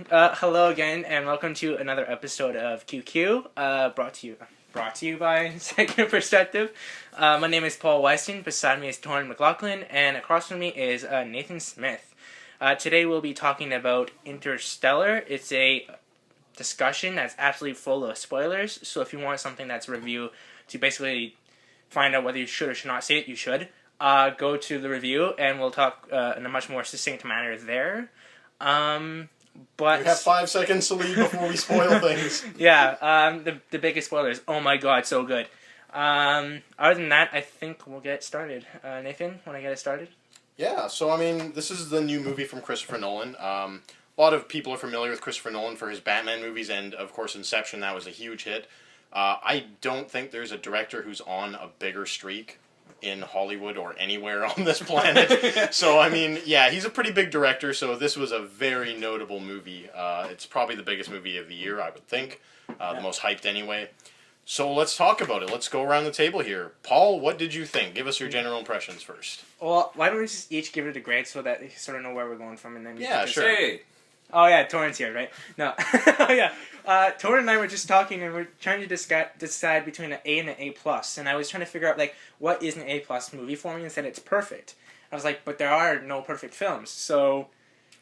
Hello again, and welcome to another episode of QQ, brought to you by Second Perspective. My name is Paul Weston. Beside me is Torin McLaughlin, and across from me is Nathan Smith. Today we'll be talking about Interstellar. It's a discussion that's absolutely full of spoilers. So if you want something that's a review to basically find out whether you should or should not see it, you should go to the review, and we'll talk in a much more succinct manner there. But we have 5 seconds to leave before we spoil things. Yeah, the biggest spoilers. Oh my god, so good. Other than that, I think we'll get started. Nathan, want to get it started? Yeah, so I mean, this is the new movie from Christopher Nolan. A lot of people are familiar with Christopher Nolan for his Batman movies, and of course Inception, that was a huge hit. I don't think there's a director who's on a bigger streak in Hollywood or anywhere on this planet. So, I mean, yeah, he's a pretty big director, so this was a very notable movie. It's probably the biggest movie of the year, I would think. The most hyped anyway. So let's talk about it. Let's go around the table here. Paul, what did you think? Give us your general impressions first. Well, why don't we just each give it a grade so that you sort of know where we're going from, and then yeah, sure. Hey. Oh yeah, Torin's here, right? No, yeah. Torin and I were just talking, and we're trying to decide between an A and an A+. And I was trying to figure out like what is an A+ movie for me, and said it's perfect. I was like, but there are no perfect films, so.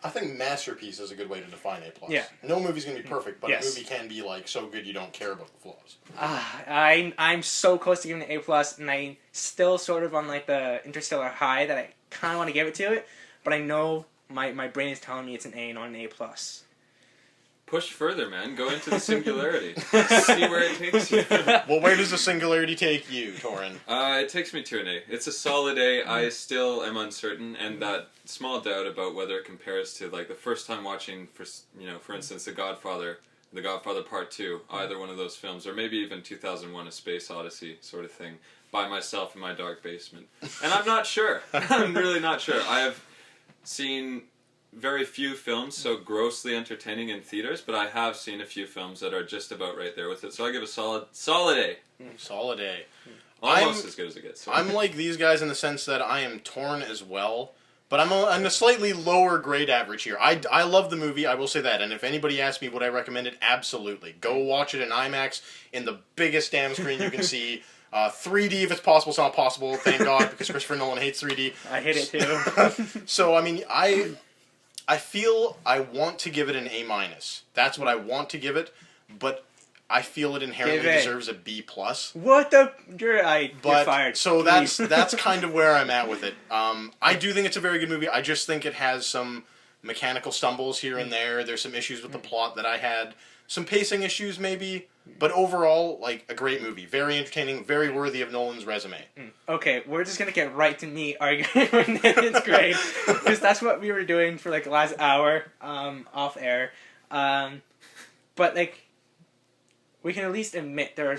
I think masterpiece is a good way to define A+. Yeah. No movie's gonna be perfect, but yes. a movie can be like so good you don't care about the flaws. I'm so close to giving it an A+, and I'm still sort of on like the Interstellar high that I kind of want to give it to it, but I know. My brain is telling me it's an A, not an A+. Push further, man. Go into the singularity. See where it takes you. Well, where does the singularity take you, Torin? It takes me to an A. It's a solid A. I still am uncertain, and that small doubt about whether it compares to like the first time watching, for instance, The Godfather Part 2, either one of those films, or maybe even 2001: A Space Odyssey sort of thing, by myself in my dark basement. And I'm not sure. I'm really not sure. I have seen very few films so grossly entertaining in theaters, but I have seen a few films that are just about right there with it. So I give a solid A. Solid A. Almost as good as it gets. So. I'm like these guys in the sense that I am torn as well, but I'm on a slightly lower grade average here. I love the movie, I will say that, and if anybody asks me would I recommend it, absolutely. Go watch it in IMAX in the biggest damn screen you can see. 3D if it's possible. It's not possible, thank God, because Christopher Nolan hates 3D. I hate it too. So, I mean, I feel I want to give it an A-. That's what I want to give it, but I feel it inherently deserves a B+. What the? You're fired. So that's kind of where I'm at with it. I do think it's a very good movie. I just think it has some mechanical stumbles here and there. There's some issues with the plot that I had. Some pacing issues, maybe. But overall, like, a great movie. Very entertaining, very worthy of Nolan's resume. Okay, we're just gonna get right to me arguing with Nathan's grade. Because that's what we were doing for, like, the last hour, off air. But, like, we can at least admit there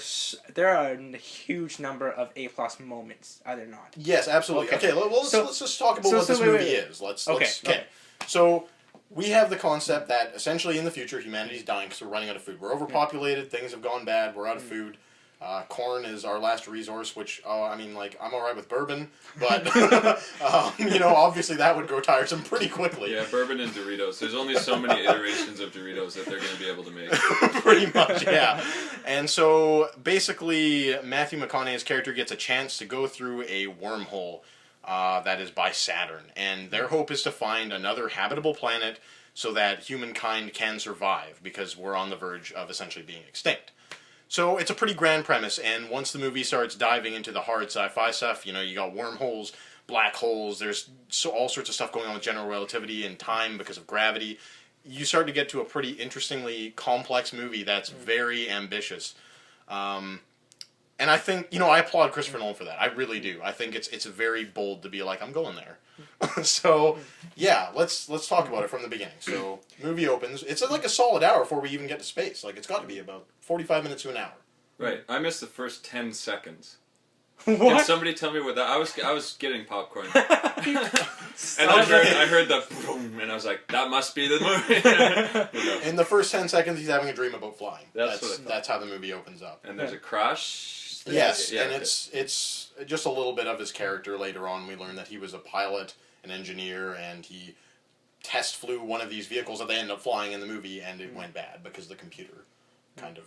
are a huge number of A+ moments, are there not? Yes, absolutely. Okay, let's just talk about what this movie is. Okay. So, we have the concept that essentially in the future humanity's dying because we're running out of food. We're overpopulated, things have gone bad, we're out of food. Corn is our last resource, which, I mean, like, I'm alright with bourbon, but, obviously that would grow tiresome pretty quickly. Yeah, bourbon and Doritos. There's only so many iterations of Doritos that they're going to be able to make. Pretty much, yeah. And so, basically, Matthew McConaughey's character gets a chance to go through a wormhole that is by Saturn, and their hope is to find another habitable planet so that humankind can survive, because we're on the verge of essentially being extinct. So it's a pretty grand premise, and once the movie starts diving into the hard sci-fi stuff, you got wormholes, black holes, there's all sorts of stuff going on with general relativity and time because of gravity. You start to get to a pretty interestingly complex movie that's very ambitious. And I think, I applaud Christopher Nolan for that. I really do. I think it's very bold to be like, I'm going there. So, yeah, let's talk about it from the beginning. So, movie opens. It's like a solid hour before we even get to space. Like, it's got to be about 45 minutes to an hour. Right. I missed the first 10 seconds. What? Can somebody tell me what that... I was getting popcorn. And I heard the boom, and I was like, that must be the movie. In the first 10 seconds, he's having a dream about flying. That's how the movie opens up. And there's a crash. Yes, yeah, and it's just a little bit of his character later on. We learn that he was a pilot, an engineer, and he test flew one of these vehicles that they ended up flying in the movie, and it went bad because the computer kind of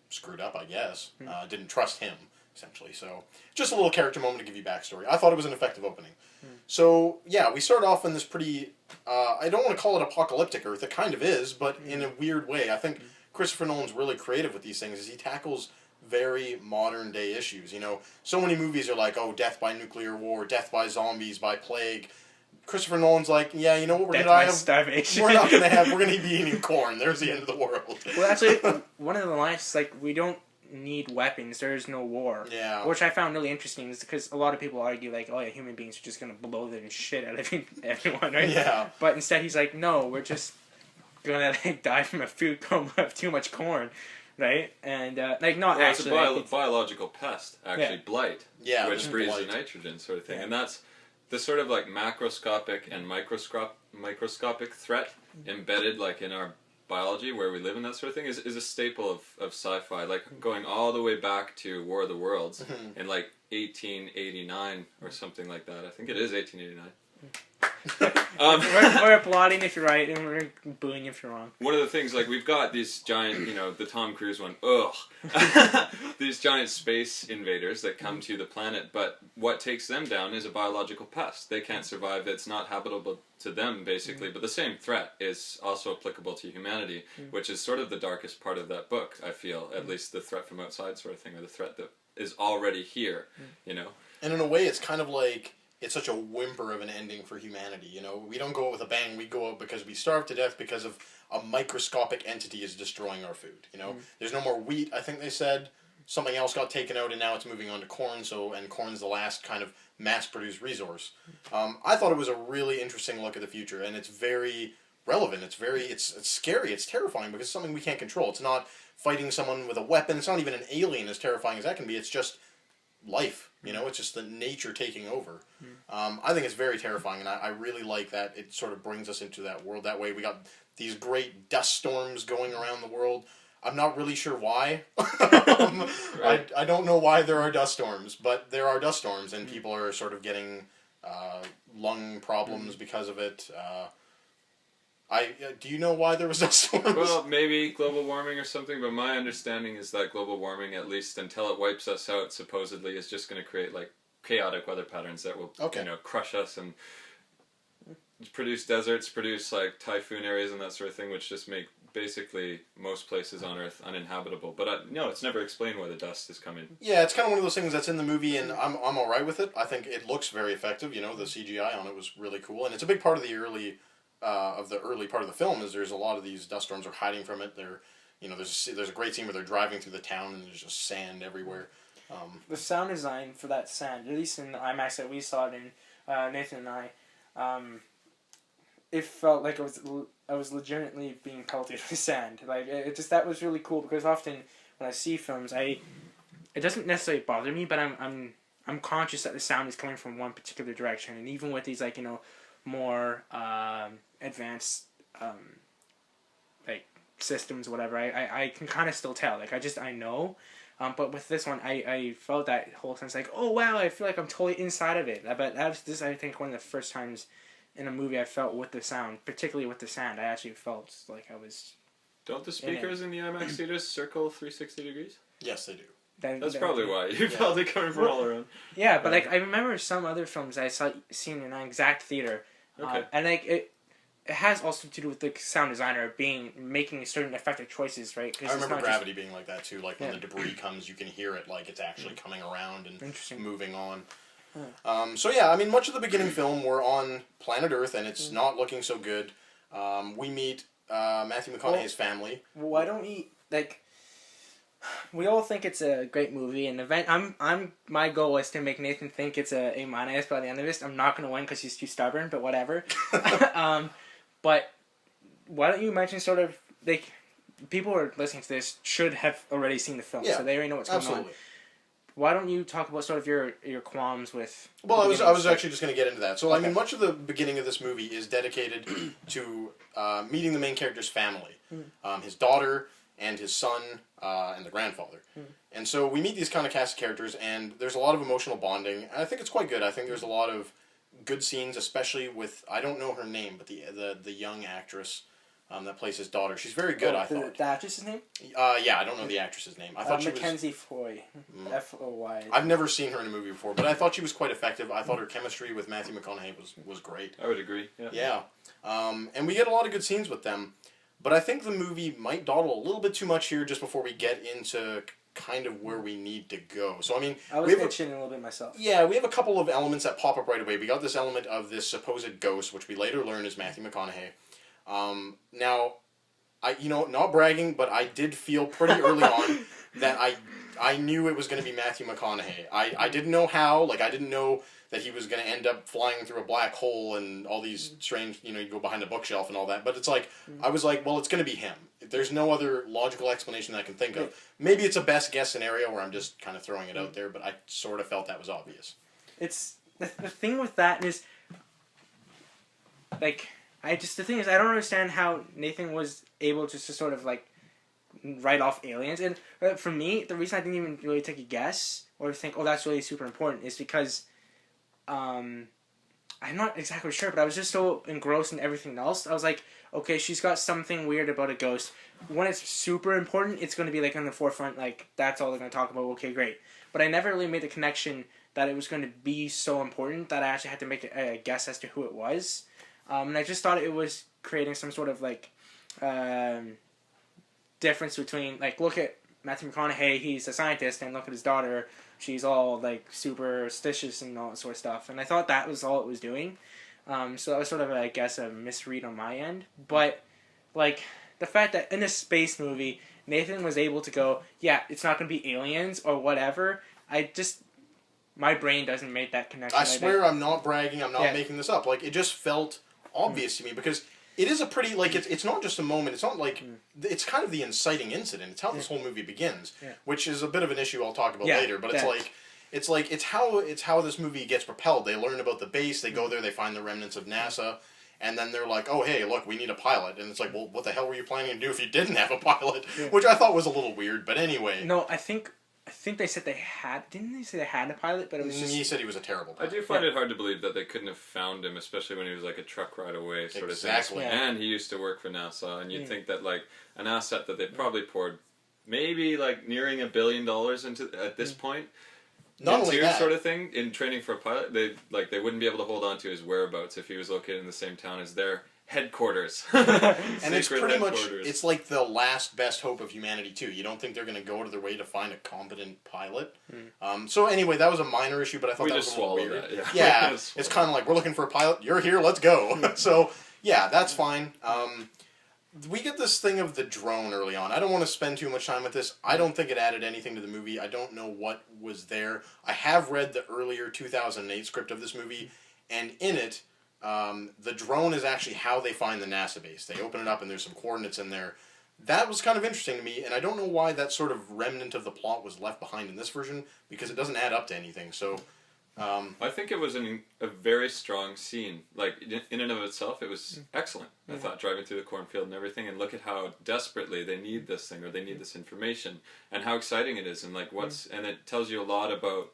screwed up, I guess. Didn't trust him, essentially. So, just a little character moment to give you backstory. I thought it was an effective opening. So, yeah, we start off in this pretty, I don't want to call it apocalyptic Earth, it kind of is, but in a weird way. I think Christopher Nolan's really creative with these things, as he tackles very modern day issues. You know, so many movies are like, oh, death by nuclear war, death by zombies, by plague. Christopher Nolan's like, yeah, you know what, we're gonna starvation. We're not gonna have. We're gonna be eating corn. There's the end of the world. Well, actually, one of the lines is like, we don't need weapons. There is no war. Yeah. Which I found really interesting, is because a lot of people argue like, oh yeah, human beings are just gonna blow the shit out of everyone, right? Yeah. But instead, he's like, no, we're just gonna like die from a food coma of too much corn. Right? And, like, not well, actually... it's a biological pest, actually, blight. Yeah, which breathes blight. the nitrogen sort of thing. And that's the sort of, like, macroscopic and microscopic threat embedded, like, in our biology, where we live and that sort of thing, is a staple of sci-fi. Like, going all the way back to War of the Worlds in, like, 1889 or something like that. I think it is 1889. We're applauding if you're right, and we're booing if you're wrong. One of the things, like, we've got these giant, you know, the Tom Cruise one, these giant space invaders that come to the planet, but what takes them down is a biological pest. They can't survive, it's not habitable to them, basically, but the same threat is also applicable to humanity, which is sort of the darkest part of that book, I feel, at least the threat from outside sort of thing, or the threat that is already here, you know? And in a way, it's kind of like, it's such a whimper of an ending for humanity, you know? We don't go out with a bang, we go out because we starve to death because of a microscopic entity is destroying our food, you know? There's no more wheat, I think they said. Something else got taken out, and now it's moving on to corn, and corn's the last kind of mass-produced resource. I thought it was a really interesting look at the future, and it's very relevant. It's scary, it's terrifying, because it's something we can't control. It's not fighting someone with a weapon, it's not even an alien as terrifying as that can be, it's just life, you know? It's just the nature taking over. I think it's very terrifying, and I really like that it sort of brings us into that world that way. We got these great dust storms going around the world. I'm not really sure why. I don't know why there are dust storms, but there are dust storms, and people are sort of getting lung problems because of it. Do you know why there was dust storms? Well, maybe global warming or something, but my understanding is that global warming, at least until it wipes us out, supposedly is just going to create, like, chaotic weather patterns that will, you know, crush us and produce deserts, produce, like, typhoon areas and that sort of thing, which just make basically most places on Earth uninhabitable. But no, it's never explained why the dust is coming. Yeah, it's kind of one of those things that's in the movie, and I'm all right with it. I think it looks very effective. You know, the CGI on it was really cool, and it's a big part of the early part of the film. Is there's a lot of these dust storms are hiding from it. They're, you know, there's a great scene where they're driving through the town and there's just sand everywhere. The sound design for that sand, at least in the IMAX that we saw it in, Nathan and I, it felt like I was legitimately being pelted with sand. Like, that was really cool, because often when I see films, it doesn't necessarily bother me, but I'm conscious that the sound is coming from one particular direction, and even with these, like, you know, more advanced like systems, whatever, I can kind of still tell. Like, I know. But with this one, I felt that whole sense, like, oh wow, I feel like I'm totally inside of it. But this, I think, one of the first times in a movie I felt with the sound, particularly with the sand, I actually felt like I was... Don't the speakers in the IMAX theaters circle 360 degrees? Yes, they do. That's probably why you felt it coming from all around. Yeah, but like, I remember some other films I seen in an exact theater, and like it has also to do with the sound designer making certain effective choices, right? I remember Gravity being like that too. Like, when the debris comes, you can hear it, like it's actually coming around and moving on. So yeah, I mean, much of the beginning film, we're on planet Earth, and it's not looking so good. We meet Matthew McConaughey's family. Why don't we, like... We all think it's a great movie, and my goal is to make Nathan think it's a A- by the end of this. I'm not going to win because he's too stubborn, but whatever. But why don't you mention sort of, like, people who are listening to this should have already seen the film, so they already know what's going on. Why don't you talk about sort of your qualms with... Well, I was actually just going to get into that. So, I mean, much of the beginning of this movie is dedicated to meeting the main character's family. His daughter and his son and the grandfather. And so we meet these kind of cast of characters, and there's a lot of emotional bonding. And I think it's quite good. I think there's a lot of good scenes, especially with, I don't know her name, but the young actress that plays his daughter. She's very good, I thought. The actress's name? Yeah, I don't know the actress's name. I thought she was... Mackenzie Foy. F-O-Y. I've never seen her in a movie before, but I thought she was quite effective. I thought her chemistry with Matthew McConaughey was great. I would agree, yeah. Yeah. And we get a lot of good scenes with them. But I think the movie might dawdle a little bit too much here just before we get into kind of where we need to go. So, I mean... I was itching a little bit myself. Yeah, we have a couple of elements that pop up right away. We got this element of this supposed ghost, which we later learn is Matthew McConaughey. Now... not bragging, but I did feel pretty early on that I knew it was going to be Matthew McConaughey. I didn't know how. Like, I didn't know that he was going to end up flying through a black hole and all these strange, you go behind a bookshelf and all that. But it's like, I was like, well, it's going to be him. There's no other logical explanation that I can think of. Maybe it's a best guess scenario where I'm just kind of throwing it out there, but I sort of felt that was obvious. It's... The thing with that is... Like... the thing is, I don't understand how Nathan was able to sort of, like, write off aliens. And for me, the reason I didn't even really take a guess or think, oh, that's really super important is because, I'm not exactly sure, but I was just so engrossed in everything else. I was like, okay, she's got something weird about a ghost. When it's super important, it's going to be, like, on the forefront, like, that's all they're going to talk about. Okay, great. But I never really made the connection that it was going to be so important that I actually had to make a guess as to who it was. And I just thought it was creating some sort of, like, difference between, like, look at Matthew McConaughey, he's a scientist, and look at his daughter, she's all, like, superstitious and all that sort of stuff. And I thought that was all it was doing. So that was sort of, I guess, a misread on my end. But, like, the fact that in a space movie, Nathan was able to go, yeah, it's not going to be aliens or whatever, my brain doesn't make that connection. I swear I'm not bragging, I'm not making this up. Like, it just felt obvious to me because it is a pretty, like, it's not just a moment, it's not like, it's kind of the inciting incident. It's how this whole movie begins, which is a bit of an issue I'll talk about later, but it's how this movie gets propelled. They learn about the base, they go there, they find the remnants of NASA, and then they're like, oh, hey, look, we need a pilot. And it's like, well, what the hell were you planning to do if you didn't have a pilot? Which I thought was a little weird, but anyway. No, I think they said they had... Didn't they say they had a pilot? But it was just... He said he was a terrible pilot. I do find it hard to believe that they couldn't have found him, especially when he was like a truck ride away sort of thing. Yeah. And he used to work for NASA, and you'd think that like an asset that they probably poured maybe like nearing $1 billion into at this point. Not only that, sort of thing in training for a pilot, they wouldn't be able to hold on to his whereabouts if he was located in the same town as their headquarters. And it's pretty much, it's like the last best hope of humanity too. You don't think they're going to go to their way to find a competent pilot. So anyway, that was a minor issue, but I thought that was a little weird. That, yeah, it's kind of like, we're looking for a pilot, you're here, let's go. So yeah, that's fine. We get this thing of the drone early on. I don't want to spend too much time with this. I don't think it added anything to the movie. I don't know what was there. I have read the earlier 2008 script of this movie, and in it, the drone is actually how they find the NASA base. They open it up and there's some coordinates in there. That was kind of interesting to me, and I don't know why that sort of remnant of the plot was left behind in this version, because it doesn't add up to anything. So, I think it was a very strong scene. Like, in and of itself, it was excellent. I thought, driving through the cornfield and everything, and look at how desperately they need this thing, or they need this information, and how exciting it is, and like and it tells you a lot about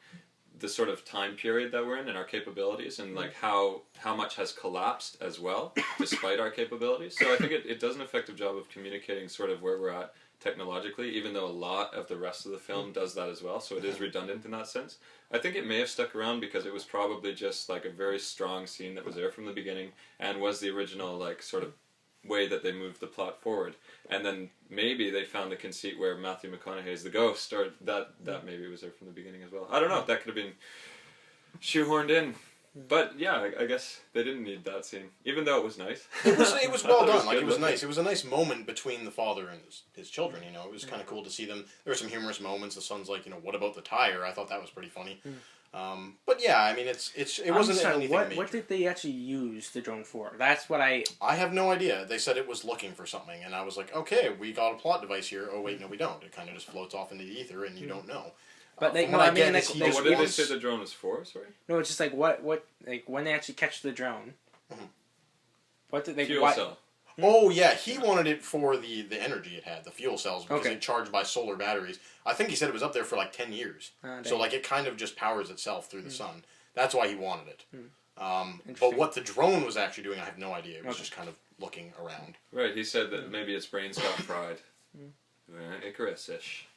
the sort of time period that we're in and our capabilities, and like how much has collapsed as well, despite our capabilities. So I think it does an effective job of communicating sort of where we're at technologically, even though a lot of the rest of the film does that as well, so it is redundant in that sense. I think it may have stuck around because it was probably just like a very strong scene that was there from the beginning and was the original like sort of way that they moved the plot forward. And then maybe they found the conceit where Matthew McConaughey is the ghost, or that maybe was there from the beginning as well. I don't know, that could have been shoehorned in. But yeah, I guess they didn't need that scene, even though it was nice. It was well done. Like, it was nice. It was a nice moment between the father and his children. You know, it was kind of cool to see them. There were some humorous moments. The son's like, what about the tire? I thought that was pretty funny. But yeah, I mean, it wasn't anything major. What did they actually use the drone for? That's what I have no idea. They said it was looking for something, and I was like, okay, we got a plot device here. Oh wait, no, we don't. It kind of just floats off into the ether, and you don't know. But what did they say the drone was for? Sorry. No, it's just like what like when they actually catch the drone. What did they fuel cell? Oh yeah, he wanted it for the energy it had, the fuel cells, because it's charged by solar batteries. I think he said it was up there for like 10 years. So like it kind of just powers itself through the sun. That's why he wanted it. But what the drone was actually doing, I have no idea. It was just kind of looking around. Right, he said that maybe its brains got fried. Icarus-ish.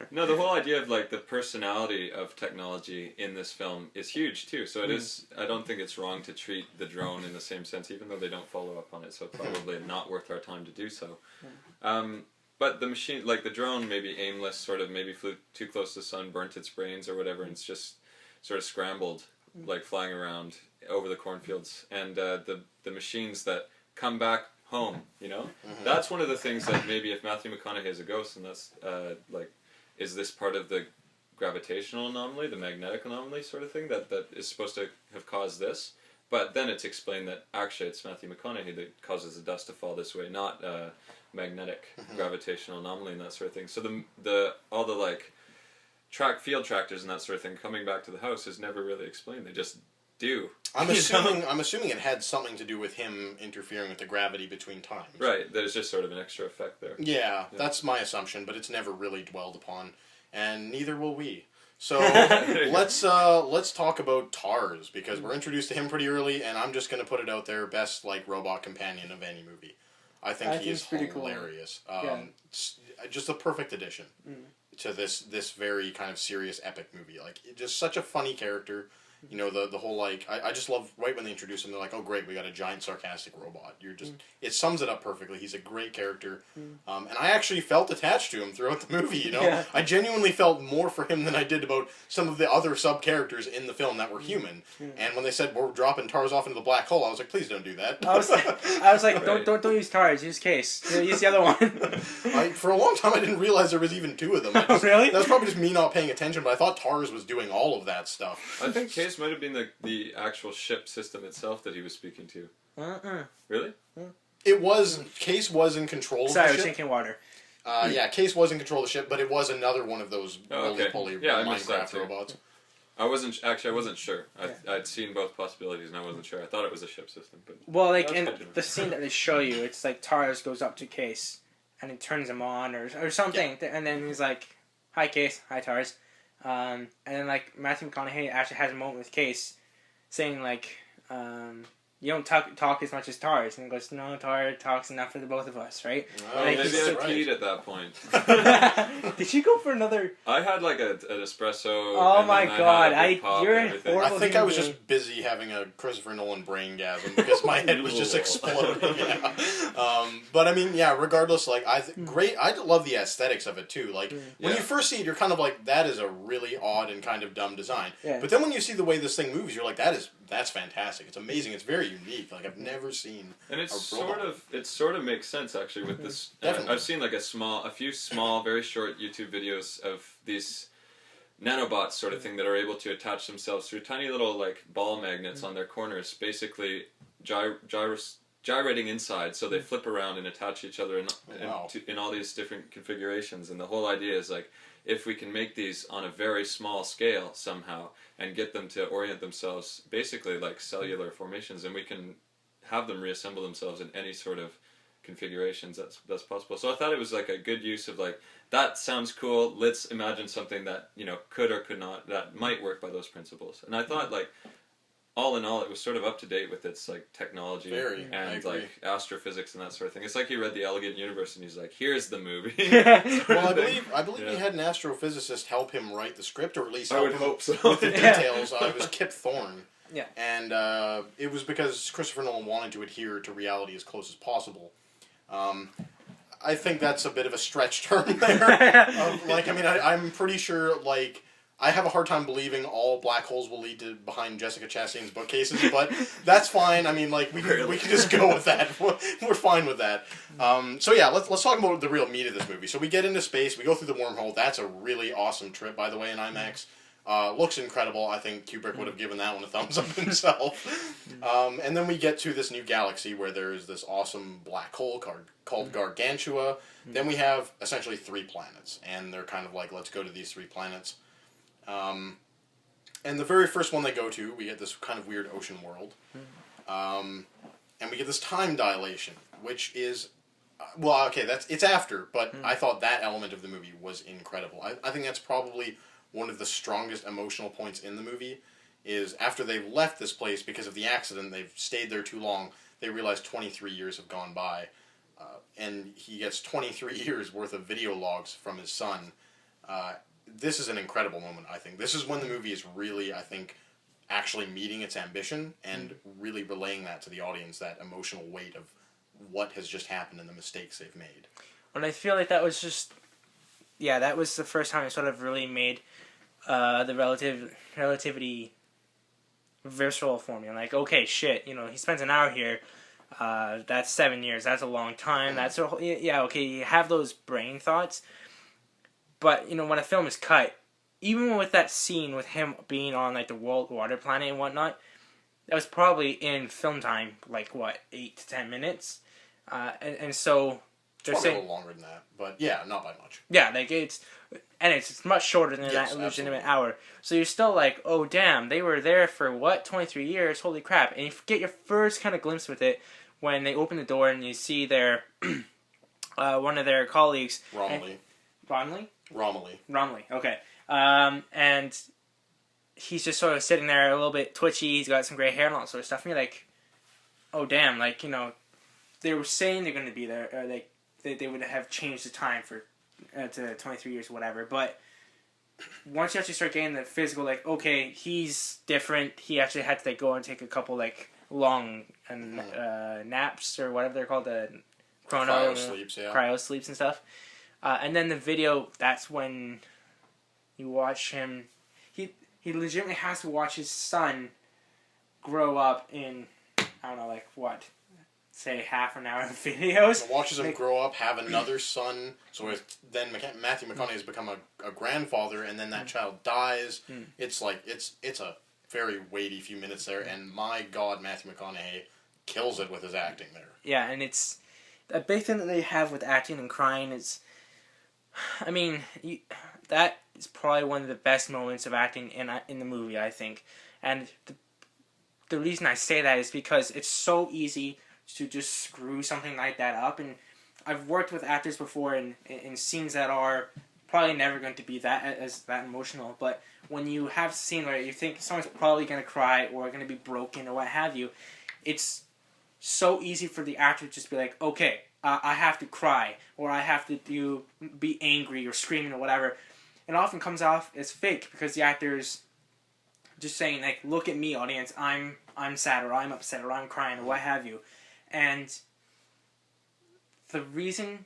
No, the whole idea of like the personality of technology in this film is huge too. So it is. I don't think it's wrong to treat the drone in the same sense, even though they don't follow up on it. So it's probably not worth our time to do so. But the machine, like the drone, may be aimless. Sort of maybe flew too close to the sun, burnt its brains or whatever, and it's just sort of scrambled, like flying around over the cornfields. And the machines that come back home, you know, that's one of the things that maybe if Matthew McConaughey is a ghost, and that's like, is this part of the gravitational anomaly, the magnetic anomaly sort of thing that is supposed to have caused this? But then it's explained that actually it's Matthew McConaughey that causes the dust to fall this way, not magnetic gravitational anomaly and that sort of thing. So the all the like field tractors and that sort of thing coming back to the house is never really explained. They just do. I'm assuming it had something to do with him interfering with the gravity between times. Right, there's just sort of an extra effect there. Yeah, that's my assumption, but it's never really dwelled upon, and neither will we. So let's talk about Tars, because we're introduced to him pretty early, and I'm just gonna put it out there: best like robot companion of any movie. I think he is hilarious. Cool. Just a perfect addition to this very kind of serious epic movie. Like, just such a funny character. You know, the whole, like, I just love, right when they introduce him, they're like, oh, great, we got a giant sarcastic robot. You're just, it sums it up perfectly. He's a great character. And I actually felt attached to him throughout the movie, you know? Yeah. I genuinely felt more for him than I did about some of the other sub-characters in the film that were human. And when they said, we're dropping Tars off into the black hole, I was like, please don't do that. I was like, right. don't use Tars, use Case. Use the other one. For a long time, I didn't realize there was even two of them. Really? That was probably just me not paying attention, but I thought Tars was doing all of that stuff. I think Case might have been the actual ship system itself that he was speaking to. Really? It was, Case was in control of the ship. Sorry, I was drinking water. Yeah, Case was in control of the ship, but it was another one of those roly-poly Minecraft robots. I wasn't sure. I'd seen both possibilities and I wasn't sure. I thought it was a ship system. But well, like in the scene that they show you, it's like Tars goes up to Case and he turns him on or something. Yeah. And then he's like, hi Case, hi Tars. And then, like, Matthew McConaughey actually has a moment with Case saying, like, you don't talk as much as Tars. And he goes, no, Tars talks enough for the both of us, right? Oh, like, maybe I peed at that point. Did you go for another? I had, like, an espresso. Oh, my God. You're a horrible I think I was just busy having a Christopher Nolan braingasm because my head was just exploding. Yeah. But, I mean, yeah, regardless, like, great. I love the aesthetics of it, too. Like, when you first see it, you're kind of like, that is a really odd and kind of dumb design. Yeah. But then when you see the way this thing moves, you're like, that's fantastic. It's amazing. It's very unique. Like, I've never seen and it sort of makes sense, actually, with this. I've seen, like, a few small, very short YouTube videos of these nanobots sort of thing that are able to attach themselves through tiny little, like, ball magnets on their corners, basically gyrating inside, so they flip around and attach each other in all these different configurations. And the whole idea is, like, if we can make these on a very small scale somehow and get them to orient themselves basically like cellular formations, and we can have them reassemble themselves in any sort of configurations that's possible. So I thought it was like a good use of, like, that sounds cool, let's imagine something that, you know, could or could not, that might work by those principles. And I thought, like, all in all, it was sort of up to date with its, like, technology and, like, astrophysics and that sort of thing. It's like he read The Elegant Universe and he's like, here's the movie. Well, I believe he had an astrophysicist help him write the script, or at least help him hope so. with the details. It was Kip Thorne. Yeah. And it was because Christopher Nolan wanted to adhere to reality as close as possible. I think that's a bit of a stretch term there. Like, I mean, I'm pretty sure, like, I have a hard time believing all black holes will lead to behind Jessica Chastain's bookcases, but that's fine. I mean, like, we can just go with that. We're fine with that. So yeah, let's talk about the real meat of this movie. So we get into space, we go through the wormhole. That's a really awesome trip, by the way, in IMAX. Looks incredible. I think Kubrick would have given that one a thumbs up himself. And then we get to this new galaxy where there's this awesome black hole called Gargantua. Then we have essentially 3 planets, and they're kind of like, let's go to these 3 planets. And the very first one they go to, we get this kind of weird ocean world. And we get this time dilation, which is, well, okay, it's after, but I thought that element of the movie was incredible. I think that's probably one of the strongest emotional points in the movie, is after they've left this place because of the accident, they've stayed there too long, they realize 23 years have gone by. And he gets 23 years worth of video logs from his son. This is an incredible moment, I think. This is when the movie is really, I think, actually meeting its ambition and really relaying that to the audience, that emotional weight of what has just happened and the mistakes they've made. And I feel like that was just... Yeah, that was the first time it sort of really made the relativity visceral for me. I'm like, okay, shit, he spends an hour here. That's 7 years. That's a long time. That's a whole, yeah, okay, you have those brain thoughts. But, when a film is cut, even with that scene with him being on, like, the world water planet and whatnot, that was probably in film time, like, 8 to 10 minutes? And so... They're saying a little longer than that, but yeah, not by much. Yeah, like, it's much shorter than that legitimate hour. So you're still like, oh, damn, they were there for, 23 years? Holy crap. And you get your first kind of glimpse with it when they open the door and you see their... one of their colleagues... Romilly, okay. And he's just sort of sitting there a little bit twitchy, he's got some gray hair and all that sort of stuff, and you're like, oh damn, like, they were saying they're going to be there, or like, they would have changed the time for, to 23 years or whatever, but once you actually start getting the physical, like, okay, he's different, he actually had to, like, go and take a couple, like, long naps, or whatever they're called, the cryo sleeps and stuff. And then the video, that's when you watch him... He legitimately has to watch his son grow up in, I don't know, like, say half an hour of videos. He watches him grow up, have another son, so then Matthew McConaughey has become a grandfather, and then that child dies. It's like, it's a very weighty few minutes there, and my God, Matthew McConaughey kills it with his acting there. Yeah, and it's... A big thing that they have with acting and crying is... I mean, that is probably one of the best moments of acting in the movie, I think. And the reason I say that is because it's so easy to just screw something like that up. And I've worked with actors before in scenes that are probably never going to be that emotional. But when you have a scene where you think someone's probably going to cry or going to be broken or what have you, it's so easy for the actor to just be like, okay, I have to cry, or I have to be angry or screaming or whatever. It often comes off as fake because the actor's just saying, like, look at me, audience, I'm sad, or I'm upset, or I'm crying, or what have you. And the reason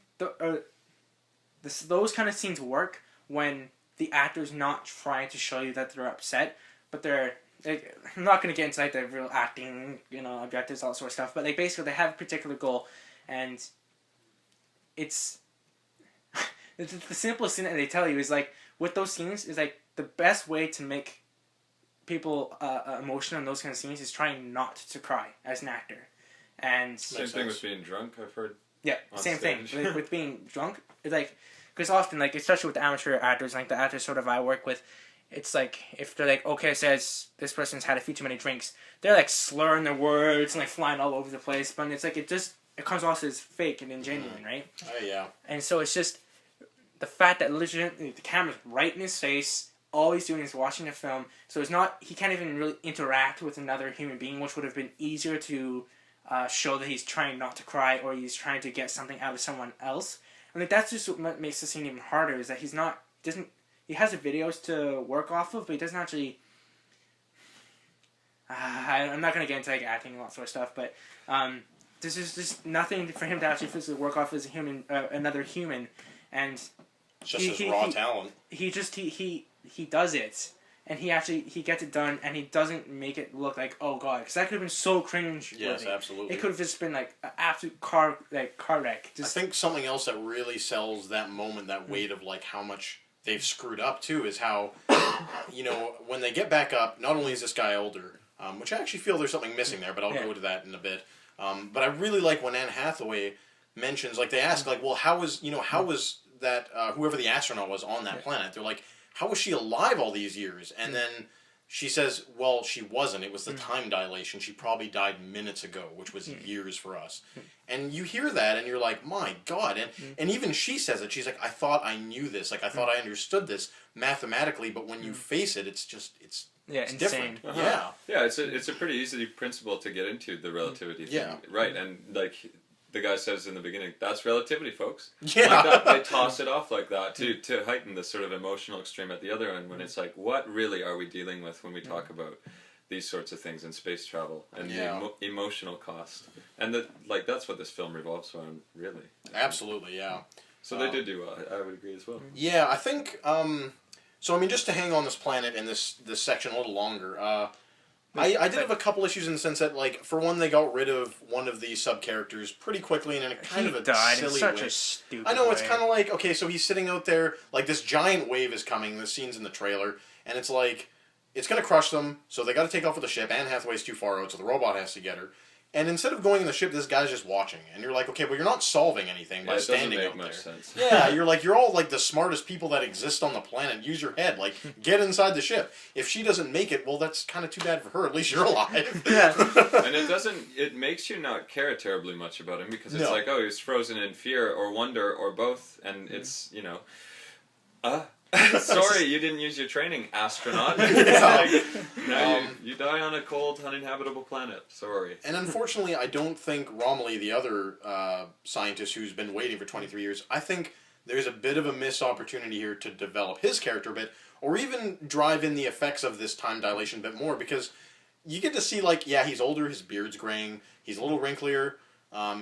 those kind of scenes work when the actor's not trying to show you that they're upset, but they're... Like, I'm not going to get into, like, the real acting, objectives, all that sort of stuff, but, like, basically they have a particular goal, and it's... the simplest thing that they tell you is, like, with those scenes, is, like, the best way to make people emotional in those kind of scenes is trying not to cry as an actor. And... Same thing with being drunk, I've heard. Yeah, same thing. Like, with being drunk, it's, like... Because often, like, especially with the amateur actors, like, the actors sort of I work with, it's like, if they're like, okay, says this person's had a few too many drinks, they're like slurring their words and like flying all over the place, but it's like, it comes off as fake and ingenuine, right? Oh, yeah. And so it's just the fact that legitimately the camera's right in his face, all he's doing is watching a film, so it's not, he can't even really interact with another human being, which would have been easier to show that he's trying not to cry or he's trying to get something out of someone else. And like, that's just what makes the scene even harder, is that he has the videos to work off of, but he doesn't actually... I'm not going to get into like acting and all that sort of stuff, but this is just nothing for him to actually physically work off as a human, another human, and it's just his raw talent. He does it, and he gets it done, and he doesn't make it look like, oh god, because that could have been so cringe. Yes, absolutely. It could have just been like an absolute car wreck. I think something else that really sells that moment, that weight of like how much they've screwed up too, is how, when they get back up, not only is this guy older, which I actually feel there's something missing there, but I'll go to that in a bit. But I really like when Anne Hathaway mentions, like, they ask, like, well, how was that, whoever the astronaut was on that planet, they're like, how was she alive all these years? And then she says, well, she wasn't. It was the time dilation. She probably died minutes ago, which was years for us. And you hear that, and you're like, my God. And even she says it. She's like, I thought I knew this. Like, I thought I understood this mathematically, but when you face it, it's Yeah, It's insane. different. Yeah. Yeah, it's a pretty easy principle to get into, the relativity thing. Yeah. Right, and like the guy says in the beginning, that's relativity, folks. Yeah. Like that, they toss it off like that to heighten the sort of emotional extreme at the other end, when it's like, what really are we dealing with when we talk about these sorts of things in space travel and the emotional cost? And that's what this film revolves around, really. Absolutely, yeah. So they did do well. I would agree as well. Yeah, I think. So I mean, just to hang on this planet in this section a little longer. I did have a couple issues in the sense that, like, for one, they got rid of one of the sub characters pretty quickly and in a kind of a silly in such way. a stupid I know, it's way. kind of like, okay, so he's sitting out there, like, this giant wave is coming. The scene's in the trailer, and it's like, it's gonna crush them. So they got to take off with the ship. Anne Hathaway's too far out, so the robot has to get her. And instead of going in the ship, this guy's just watching. And you're like, okay, well, you're not solving anything by standing out there. It doesn't make much sense. Yeah, you're all like the smartest people that exist on the planet. Use your head. Like, get inside the ship. If she doesn't make it, well, that's kind of too bad for her. At least you're alive. Yeah. And it makes you not care terribly much about him, because it's like, oh, he's frozen in fear or wonder or both. And it's, sorry, you didn't use your training, astronaut. You die on a cold, uninhabitable planet. Sorry. And unfortunately, I don't think Romilly, the other scientist who's been waiting for 23 years, I think there's a bit of a missed opportunity here to develop his character a bit, or even drive in the effects of this time dilation a bit more, because you get to see, like, yeah, he's older, his beard's graying, he's a little wrinklier,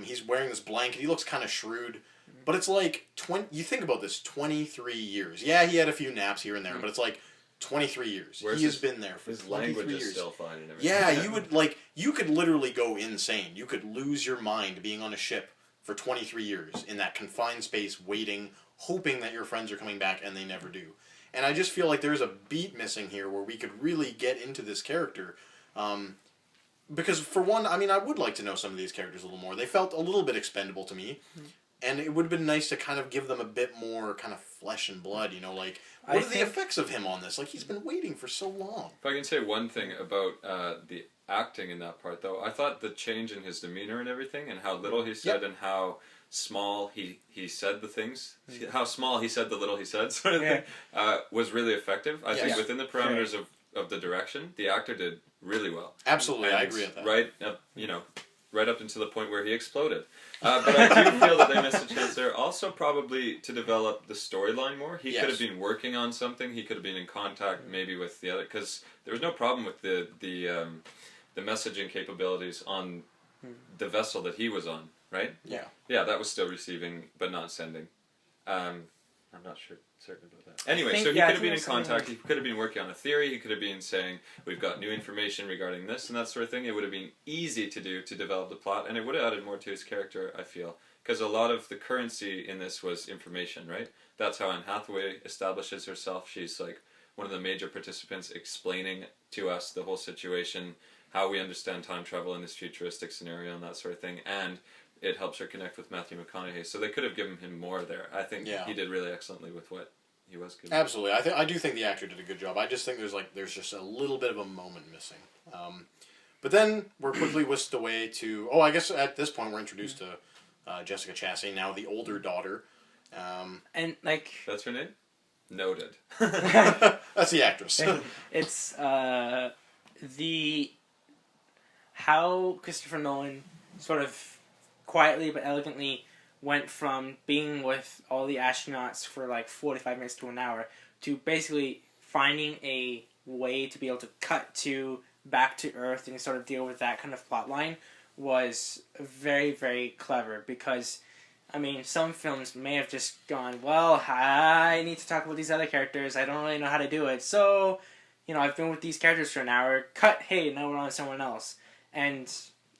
he's wearing this blanket, he looks kind of shrewd. But it's like, you think about this, 23 years. Yeah, he had a few naps here and there, but it's like 23 years. He has been there for 23 years. Is still fine and everything. Yeah, you could literally go insane. You could lose your mind being on a ship for 23 years in that confined space, waiting, hoping that your friends are coming back, and they never do. And I just feel like there's a beat missing here where we could really get into this character. Because for one, I mean, I would like to know some of these characters a little more. They felt a little bit expendable to me. And it would have been nice to kind of give them a bit more kind of flesh and blood, like, what are the effects of him on this? Like, he's been waiting for so long. If I can say one thing about the acting in that part, though, I thought the change in his demeanor and everything, and how little he said, and how small he said the things, how small he said the little he said, sort of thing, was really effective. I think within the parameters of the direction, the actor did really well. Absolutely, and I agree with that. Right up until the point where he exploded. But I do feel that they missed a chance there. Also, probably to develop the storyline more. He could have been working on something. He could have been in contact maybe with the other, because there was no problem with the messaging capabilities on the vessel that he was on, right? Yeah. Yeah, that was still receiving but not sending. I'm not certain about that. Anyway, so he could have been in contact. He could have been working on a theory. He could have been saying, we've got new information regarding this and that sort of thing. It would have been easy to do to develop the plot, and it would have added more to his character, I feel. Because a lot of the currency in this was information, right? That's how Anne Hathaway establishes herself. She's like one of the major participants, explaining to us the whole situation, how we understand time travel in this futuristic scenario and that sort of thing. And it helps her connect with Matthew McConaughey. So they could have given him more there. I think he did really excellently with what he was good. Absolutely. I do think the actor did a good job. I just think there's just a little bit of a moment missing. But then we're quickly whisked away to... I guess at this point we're introduced to Jessica Chastain, now the older daughter. And, like... That's her name? Noted. That's the actress. It's how Christopher Nolan sort of quietly but elegantly went from being with all the astronauts for like 45 minutes to an hour to basically finding a way to be able to cut to back to Earth and sort of deal with that kind of plot line was very, very clever, because I mean, some films may have just gone, well, I need to talk about these other characters, I don't really know how to do it, so I've been with these characters for an hour, cut, hey, now we're on someone else. And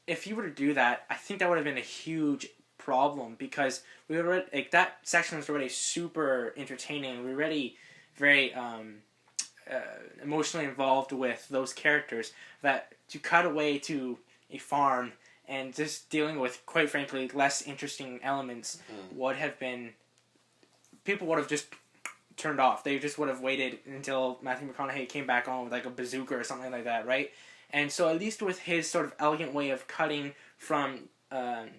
if you were to do that, I think that would have been a huge problem, because we were like, that section was already super entertaining. We were already very emotionally involved with those characters, that to cut away to a farm and just dealing with, quite frankly, less interesting elements would have been... People would have just turned off. They just would have waited until Matthew McConaughey came back on with like a bazooka or something like that, right? And so at least with his sort of elegant way of cutting from Matthew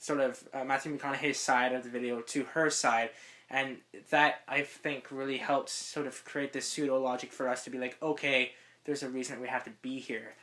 McConaughey's side of the video to her side, and that, I think, really helps sort of create this pseudo-logic for us to be like, okay, there's a reason that we have to be here.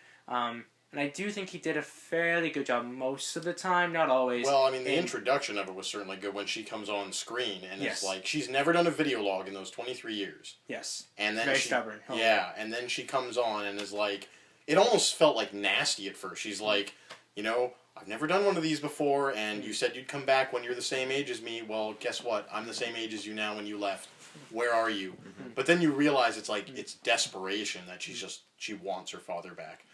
And I do think he did a fairly good job most of the time, not always. Well, I mean, the introduction of it was certainly good when she comes on screen, and Yes. it's like, she's never done a video log in those 23 years. Yes. And then Very stubborn. Oh. Yeah, and then she comes on and is like, it almost felt like nasty at first. She's like, you know, I've never done one of these before, and you said you'd come back when you're the same age as me. Well, guess what? I'm the same age as you now when you left. Where are you? But then you realize it's like, it's desperation that she wants her father back.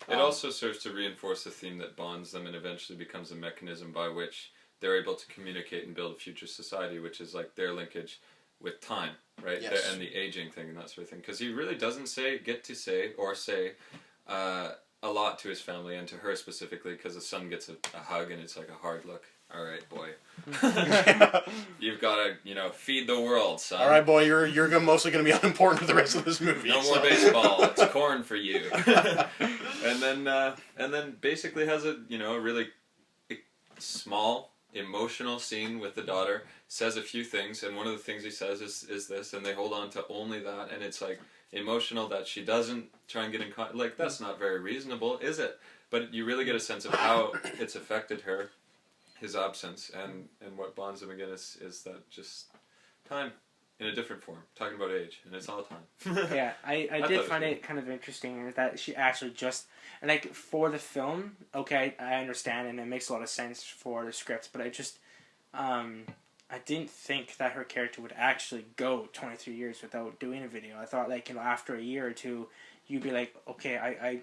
It also serves to reinforce the theme that bonds them and eventually becomes a mechanism by which they're able to communicate and build a future society, which is like their linkage with time, right? Yes. And the aging thing and that sort of thing. Because he really doesn't get to say a lot to his family and to her specifically, because the son gets a hug and it's like a hard look. All right, boy. You've got to, feed the world, son. All right, boy, you're mostly going to be unimportant for the rest of this movie. No more baseball. It's corn for you. and then basically has a really small emotional scene with the daughter. Says a few things, and one of the things he says is this, and they hold on to only that, and it's like emotional that she doesn't try and get in contact. Like, that's not very reasonable, is it? But you really get a sense of how it's affected her. His absence, and what bonds them again is that just time in a different form, talking about age, and it's all time. Yeah, I did find it kind of interesting that she actually just, and like for the film, okay, I understand and it makes a lot of sense for the script, but I just, I didn't think that her character would actually go 23 years without doing a video. I thought like, after a year or two, you'd be like, okay,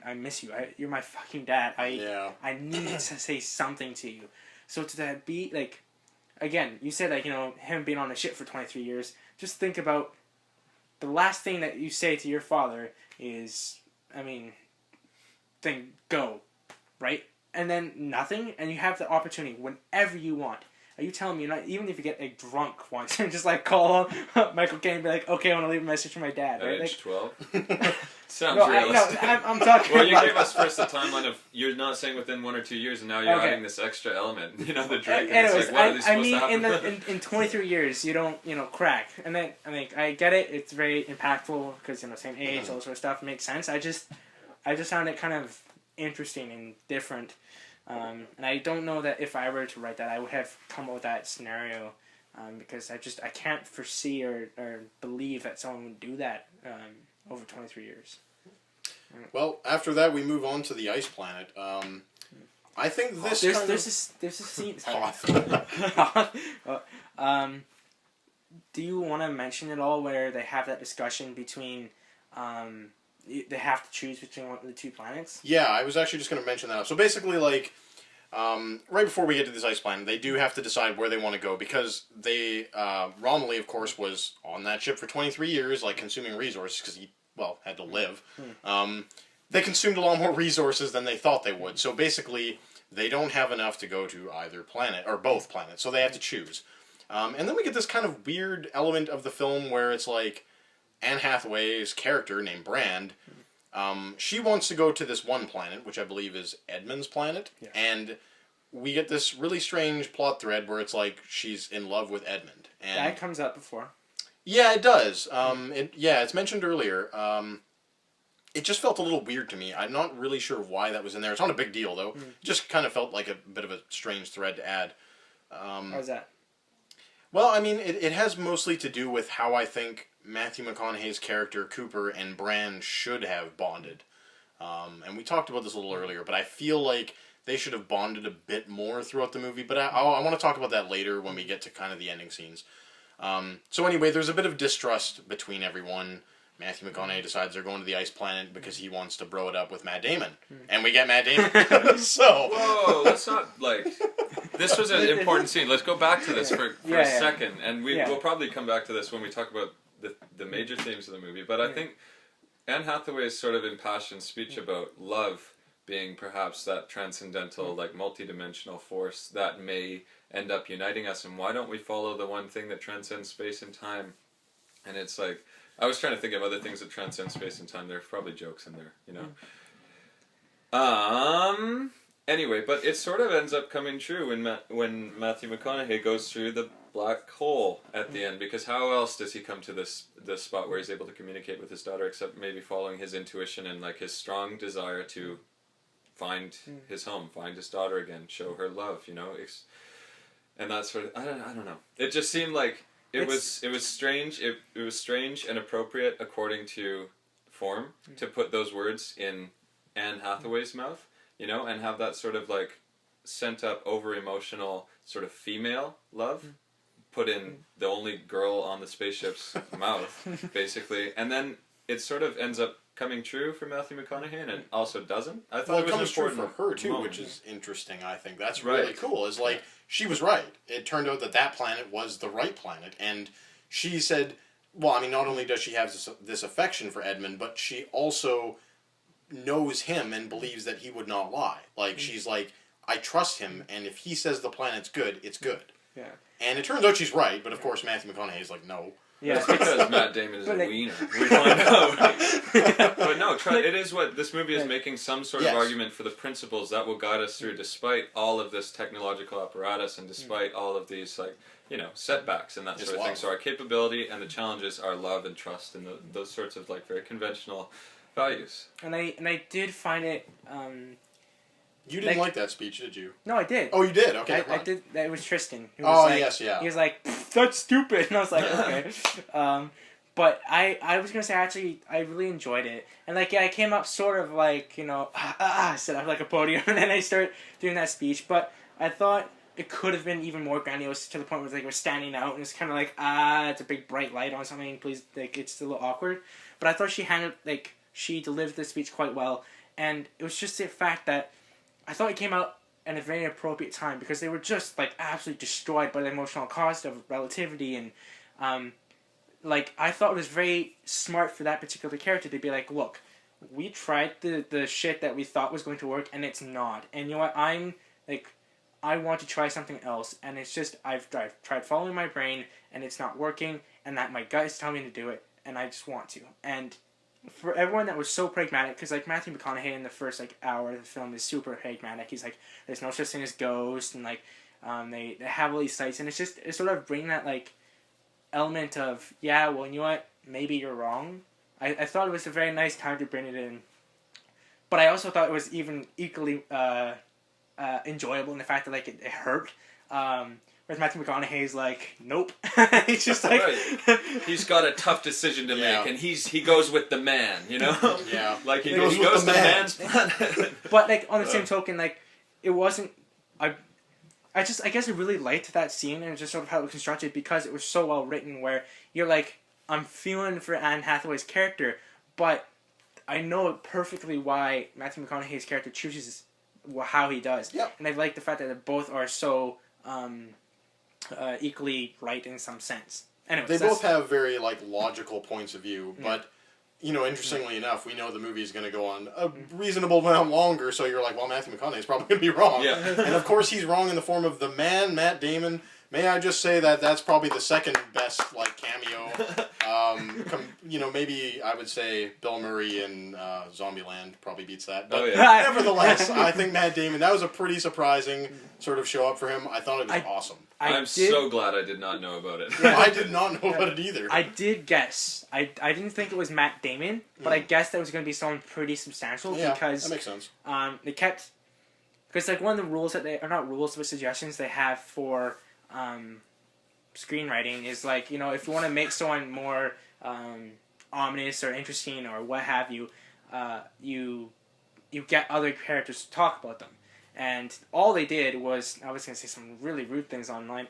I miss you. You're my fucking dad. I need to say something to you. So to that be, like, again, you said, like, him being on the ship for 23 years. Just think about the last thing that you say to your father is, go, right? And then nothing, and you have the opportunity whenever you want. Are you telling me even if you get drunk once and just like call Michael Caine and be like, okay, I want to leave a message for my dad, right? At age 12? Sounds no, realistic. I'm talking well, you about... gave us first the timeline of, you're not saying within 1 or 2 years, and now you're adding this extra element, the drink, and anyways, it's like, what are these supposed to happen? in 23 years, you don't, crack. And then, I get it, it's very impactful, because, same age, all that sort of stuff makes sense. I just found it kind of interesting and different. And I don't know that if I were to write that, I would have come up with that scenario, because I can't foresee or believe that someone would do that over 23 years. Well, after that, we move on to the ice planet. I think this there's a scene. Do you want to mention at all where they have that discussion between? They have to choose between one of the two planets? Yeah, I was actually just going to mention that. So basically, like, right before we get to this ice planet, they do have to decide where they want to go, because Romilly, of course, was on that ship for 23 years, like, consuming resources, because he, had to live. They consumed a lot more resources than they thought they would. So basically, they don't have enough to go to either planet, or both planets, so they have to choose. And then we get this kind of weird element of the film where it's like, Anne Hathaway's character, named Brand, she wants to go to this one planet, which I believe is Edmund's planet, and we get this really strange plot thread where it's like she's in love with Edmund. And that comes up before. Yeah, it does. It's mentioned earlier. It just felt a little weird to me. I'm not really sure why that was in there. It's not a big deal, though. It just kind of felt like a bit of a strange thread to add. How's that? Well, it has mostly to do with how I think Matthew McConaughey's character, Cooper, and Brand should have bonded. And we talked about this a little earlier, but I feel like they should have bonded a bit more throughout the movie. But I want to talk about that later when we get to kind of the ending scenes. So anyway, there's a bit of distrust between everyone. Matthew McConaughey decides they're going to the ice planet because he wants to bro it up with Matt Damon. And we get Matt Damon. So... Whoa, let's not, this was an important scene. Let's go back to this for a second. And we'll probably come back to this when we talk about the major themes of the movie. But I think Anne Hathaway's sort of impassioned speech about love being perhaps that transcendental, multidimensional force that may end up uniting us. And why don't we follow the one thing that transcends space and time? And it's like... I was trying to think of other things that transcend space and time. There's probably jokes in there, Anyway, but it sort of ends up coming true when Matthew McConaughey goes through black hole at the end, because how else does he come to this spot where he's able to communicate with his daughter, except maybe following his intuition and like his strong desire to find his home, find his daughter again, show her love, you know, and that sort of I don't know. It just seemed like it was strange. It was strange and appropriate according to form to put those words in Anne Hathaway's mouth, you know, and have that sort of like sent up over emotional sort of female love put in the only girl on the spaceship's mouth, basically, and then it sort of ends up coming true for Matthew McConaughey, and it also doesn't. I thought it comes true for her too, moment. which is interesting. I think that's really cool. Is like she was right. It turned out that planet was the right planet, and she said, "Well, I mean, not only does she have this affection for Edmund, but she also knows him and believes that he would not lie. Like she's like, I trust him, and if he says the planet's good, it's good." Yeah. And it turns out she's right, but of course Matthew McConaughey's like, no. Yeah, it's because Matt Damon is a wiener. We find out. But no, it is what this movie is making some sort of argument for the principles that will guide us through, despite all of this technological apparatus and despite all of these like setbacks and that sort of thing. So our capability and the challenges are love and trust and those sorts of like very conventional values. And I did find it. You didn't like that speech, did you? No, I did. Oh, you did? Okay. I did. It was Tristan. He was like, yeah. He was like, "That's stupid," and I was like, "Okay." But I was gonna say actually I really enjoyed it, and like I came up sort of like set up like a podium, and then I started doing that speech. But I thought it could have been even more grandiose to the point where like we're standing out, and it's kind of like it's a big bright light on something. Please, like it's a little awkward. But I thought she delivered the speech quite well, and it was just the fact that I thought it came out at a very appropriate time because they were just like absolutely destroyed by the emotional cost of relativity, and like I thought it was very smart for that particular character to be like, look, we tried the shit that we thought was going to work and it's not, and you know what, I want to try something else, and it's just I've tried following my brain and it's not working, and that my gut is telling me to do it, and I just want to. And for everyone that was so pragmatic, because like Matthew McConaughey in the first like hour of the film is super pragmatic. He's like, there's no such thing as ghosts, and like they have all these sites, and it's sort of bringing that like element of well, you know what, maybe you're wrong. I thought it was a very nice time to bring it in, but I also thought it was even equally enjoyable in the fact that like it hurt. Whereas Matthew McConaughey's like, nope. He's just like... Right. He's got a tough decision to make, and he goes with the man, you know? Yeah. Like, he goes to the man's planet. But, like, on the same token, like, it wasn't... I guess I really liked that scene, and just sort of how it was constructed, because it was so well written, where you're like, I'm feeling for Anne Hathaway's character, but I know perfectly why Matthew McConaughey's character chooses how he does. Yep. And I like the fact that they both are so... equally right in some sense. Anyways, they both have very like logical points of view, but interestingly enough, we know the movie is going to go on a reasonable amount longer. So you're like, well, Matthew McConaughey is probably going to be wrong. Yeah. And of course, he's wrong in the form of the man, Matt Damon. May I just say that that's probably the second best like cameo. Maybe I would say Bill Murray in Zombieland probably beats that. But nevertheless, I think Matt Damon, that was a pretty surprising sort of show up for him. I thought it was awesome. I'm so glad I did not know about it. Yeah, I did not know about it either. I did guess. I didn't think it was Matt Damon, but I guessed that was going to be someone pretty substantial because... that makes sense. They kept... Because like one of the rules that they... Or not rules, but suggestions they have for... screenwriting is like, if you want to make someone more ominous or interesting or what have you, you get other characters to talk about them. And all they did was, I was going to say some really rude things online,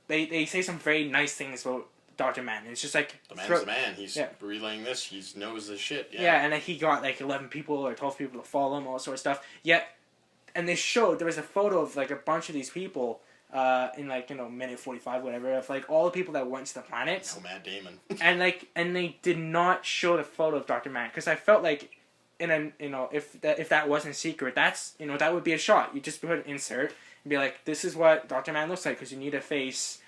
they say some very nice things about Dr. Mann. It's just like... The man's the man. He's relaying this. He knows this shit. Yeah, and then he got like 11 people or 12 people to follow him, all sort of stuff. Yet, and they showed, there was a photo of like a bunch of these people in like, minute 45, whatever, of like all the people that went to the planets. No, Matt Damon. and they did not show the photo of Dr. Mann, because I felt like if that wasn't secret, that's, that would be a shot. You just put an insert and be like, this is what Dr. Mann looks like, because you need a face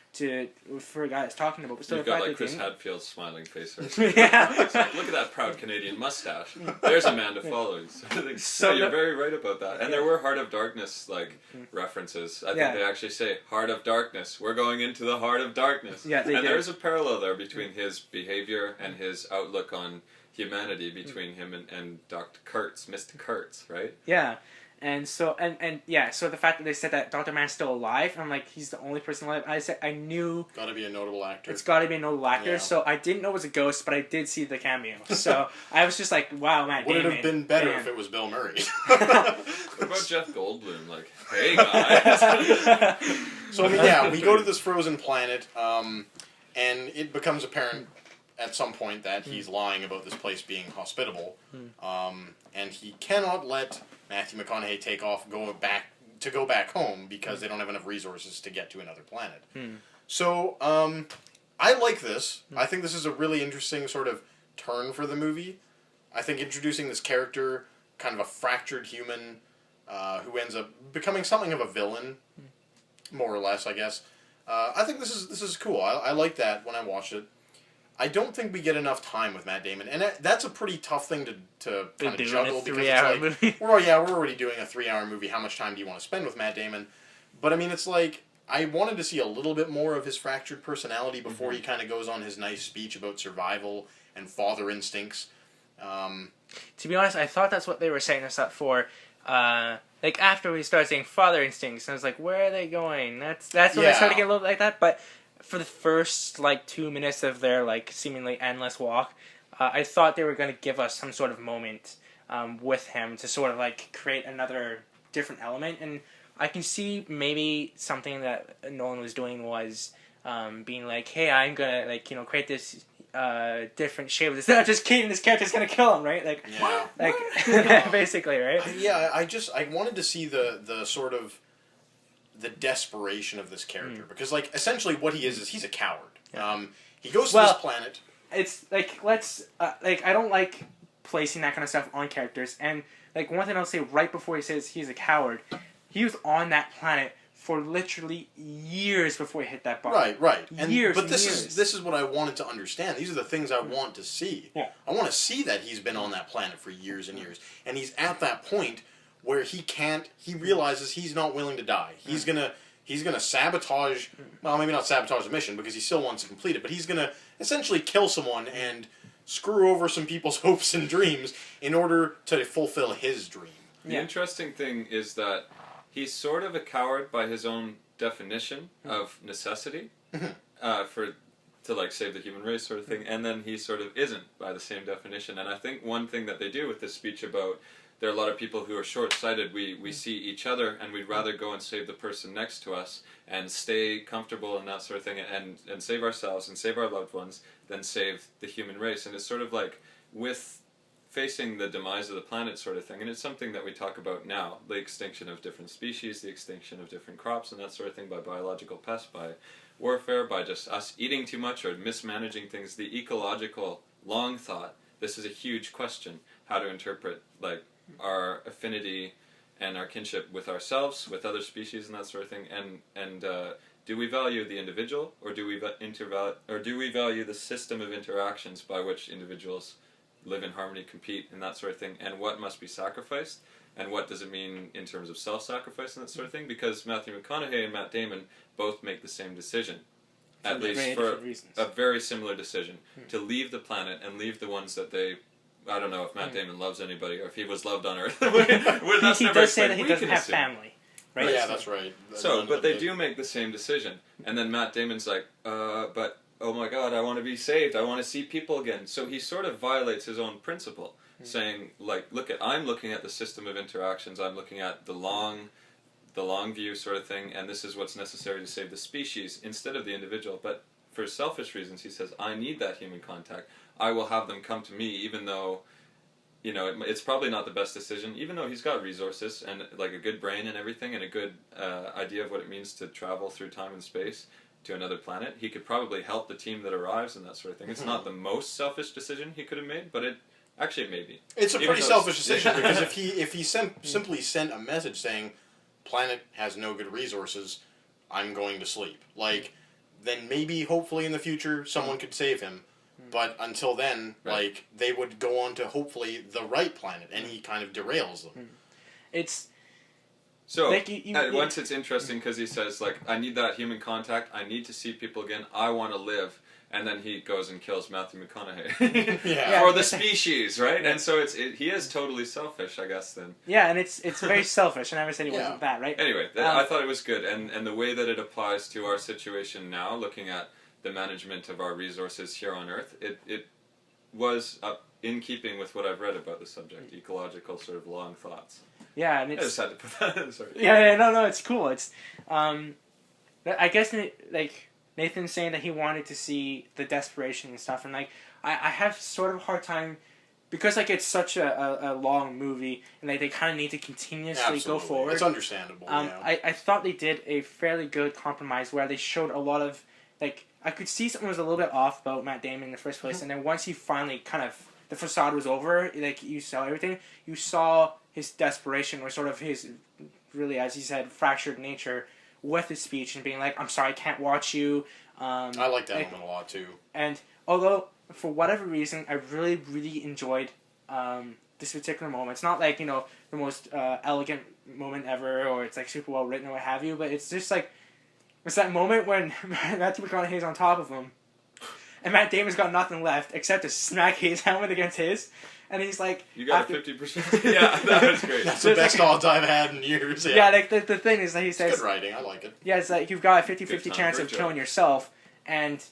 for a guy that's talking about. But still, You've the got fact like that Chris they Hadfield's smiling face. yeah. It's like, look at that proud Canadian mustache. There's a man to follow. So you're very right about that. And there were Heart of Darkness references. I think they actually say Heart of Darkness. We're going into the Heart of Darkness. Yeah, and there's a parallel there between his behavior and his outlook on humanity between him and Dr. Kurtz, Mr. Kurtz, right? Yeah. And so so the fact that they said that Dr. Man's still alive, and I'm like, he's the only person alive. I knew Gotta be a notable actor. It's gotta be a notable actor. Yeah. So I didn't know it was a ghost, but I did see the cameo. So I was just like, wow, Matt Damon. Would it have been better if it was Bill Murray? What about Jeff Goldblum? Like, hey guys. So I mean, yeah, we go to this frozen planet, and it becomes apparent at some point that he's lying about this place being hospitable, and he cannot let Matthew McConaughey go back home because they don't have enough resources to get to another planet. So I like this. I think this is a really interesting sort of turn for the movie. I think introducing this character, kind of a fractured human, who ends up becoming something of a villain, more or less, I guess. I think this is cool. I like that when I watched it. I don't think we get enough time with Matt Damon, and that's a pretty tough thing to kind of juggle because it's like, movie. we're already doing a 3-hour movie. How much time do you want to spend with Matt Damon? But I mean, it's like I wanted to see a little bit more of his fractured personality before he kind of goes on his nice speech about survival and father instincts. To be honest, I thought that's what they were setting us up for. Like after we started saying father instincts, and I was like, where are they going? That's when I started to get a little bit like that, but. For the first 2 minutes of their seemingly endless walk, I thought they were going to give us some sort of moment with him to sort of create another different element, and I can see maybe something that Nolan was doing was being like, hey, I'm gonna create this different shape of this. Not just kidding, this character's gonna kill him, right? Basically, right? I wanted to see the sort of the desperation of this character because essentially what he is he's a coward. He goes to this planet. It's I don't like placing that kind of stuff on characters, and one thing I'll say right before he says he's a coward, he was on that planet for literally years before he hit that bar. Right. But this is what I wanted to understand. These are the things I want to see. Yeah. I want to see that he's been on that planet for years and years, and he's at that point where he realizes he's not willing to die. He's gonna sabotage, well, maybe not sabotage the mission because he still wants to complete it, but he's gonna essentially kill someone and screw over some people's hopes and dreams in order to fulfill his dream. The interesting thing is that he's sort of a coward by his own definition of necessity to save the human race sort of thing, and then he sort of isn't by the same definition. And I think one thing that they do with this speech about there are a lot of people who are short-sighted. We see each other, and we'd rather go and save the person next to us and stay comfortable and that sort of thing, and save ourselves and save our loved ones than save the human race. And it's sort of with facing the demise of the planet sort of thing, and it's something that we talk about now, the extinction of different species, the extinction of different crops and that sort of thing by biological pests, by warfare, by just us eating too much or mismanaging things, the ecological long thought. This is a huge question, how to interpret our affinity and our kinship with ourselves, with other species, and that sort of thing. And do we value the individual, or do we value the system of interactions by which individuals live in harmony, compete, and that sort of thing? And what must be sacrificed, and what does it mean in terms of self-sacrifice and that sort of thing? Because Matthew McConaughey and Matt Damon both make the same decision, at least for a very similar decision, to leave the planet and leave the ones that they. I don't know if Matt Damon loves anybody or if he was loved on Earth. He does say that he doesn't have family, right? Yeah, that's right. But they do make the same decision. And then Matt Damon's like, but, oh my God, I want to be saved. I want to see people again. So he sort of violates his own principle, saying, I'm looking at the system of interactions. I'm looking at the long view sort of thing, and this is what's necessary to save the species instead of the individual. But for selfish reasons, he says, I need that human contact. I will have them come to me, even though, it's probably not the best decision, even though he's got resources and a good brain and everything and a good idea of what it means to travel through time and space to another planet. He could probably help the team that arrives and that sort of thing. It's not the most selfish decision he could have made, but it may be. It's a pretty selfish decision because if he simply sent a message saying, planet has no good resources, I'm going to sleep. then maybe, hopefully in the future, someone could save him. But until then, like, they would go on to, hopefully, the right planet, and he kind of derails them. It's... So, like, once it's interesting because he says, like, I need that human contact, I need to see people again, I want to live. And then he goes and kills Matthew McConaughey. For the species, right? And so he is totally selfish, I guess, then. Yeah, and it's very selfish. I never said he wasn't that, right? Anyway, I thought it was good. And the way that it applies to our situation now, looking at the management of our resources here on Earth, it was in keeping with what I've read about the subject, ecological sort of long thoughts. Yeah, and I just had to put that in. Sorry. Yeah, no, it's cool. It's, I guess, like... Nathan's saying that he wanted to see the desperation and stuff, and like I have sort of a hard time because like it's such a long movie, and like they kind of need to continuously go forward. It's understandable. I thought they did a fairly good compromise where they showed a lot of like I could see something was a little bit off about Matt Damon in the first place, and then once he finally kind of the facade was over, like you saw everything, you saw his desperation or sort of his really, as he said, fractured nature. With his speech and being like, I'm sorry, I can't watch you. I like that moment a lot, too. And although, for whatever reason, I really, really enjoyed this particular moment. It's not like, the most elegant moment ever, or it's like super well written or what have you, but it's just like, it's that moment when Matthew McConaughey's on top of him, and Matt Damon's got nothing left except to smack his helmet against his. And he's like... You got 50%? Yeah, that was great. That's the best odds I've had in years. Yeah, like the thing is that he says... It's good writing, I like it. Yeah, it's like you've got a 50-50 chance of killing yourself. And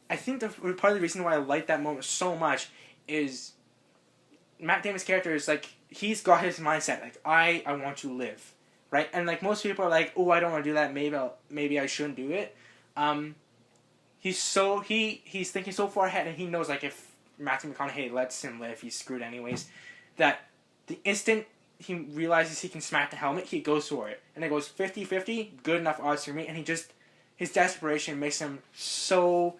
I think part of the reason why I like that moment so much is Matt Damon's character is like, he's got his mindset, like, I want to live. Right? And like most people are like, oh, I don't want to do that, maybe I shouldn't do it. He's thinking so far ahead, and he knows like if Matthew McConaughey lets him live, he's screwed anyways. That the instant he realizes he can smack the helmet, he goes for it. And it goes 50-50, good enough odds for me. And his desperation makes him so,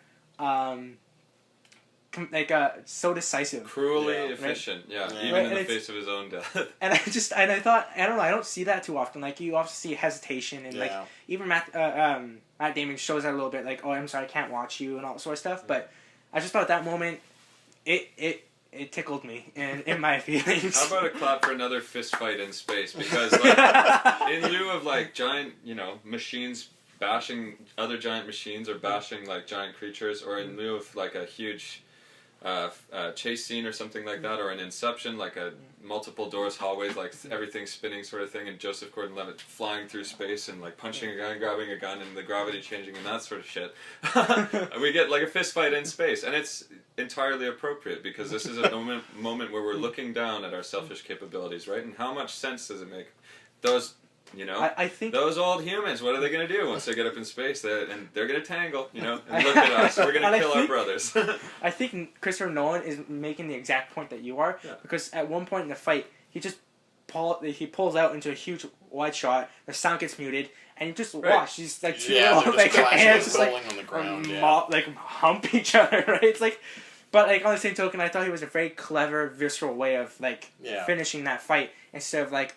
so decisive. Cruelly efficient, right? Even in the face of his own death. And I thought, I don't know, I don't see that too often. Like, you often see hesitation, and like, even Matt Damon shows that a little bit, like, oh, I'm sorry, I can't watch you, and all that sort of stuff. But I just thought at that moment, it tickled me in my feelings. How about a clap for another fist fight in space? Because like, in lieu of like giant, machines bashing other giant machines or bashing like giant creatures, or in lieu of like a huge chase scene or something like that, or an Inception, like a multiple doors, hallways, like everything spinning sort of thing, and Joseph Gordon-Levitt flying through space and like punching a gun, grabbing a gun, and the gravity changing and that sort of shit. We get like a fist fight in space, and it's entirely appropriate because this is a moment where we're looking down at our selfish capabilities, right? And how much sense does it make? Those, I think those old humans, what are they going to do once they get up in space? They're going to tangle, and look at us. We're going to kill our brothers. I think Christopher Nolan is making the exact point that you are, because at one point in the fight, he pulls out into a huge wide shot, the sound gets muted, and you just watch these like two hands just like on the ground, like hump each other, right? It's like, but like on the same token, I thought he was a very clever, visceral way of like finishing that fight instead of like,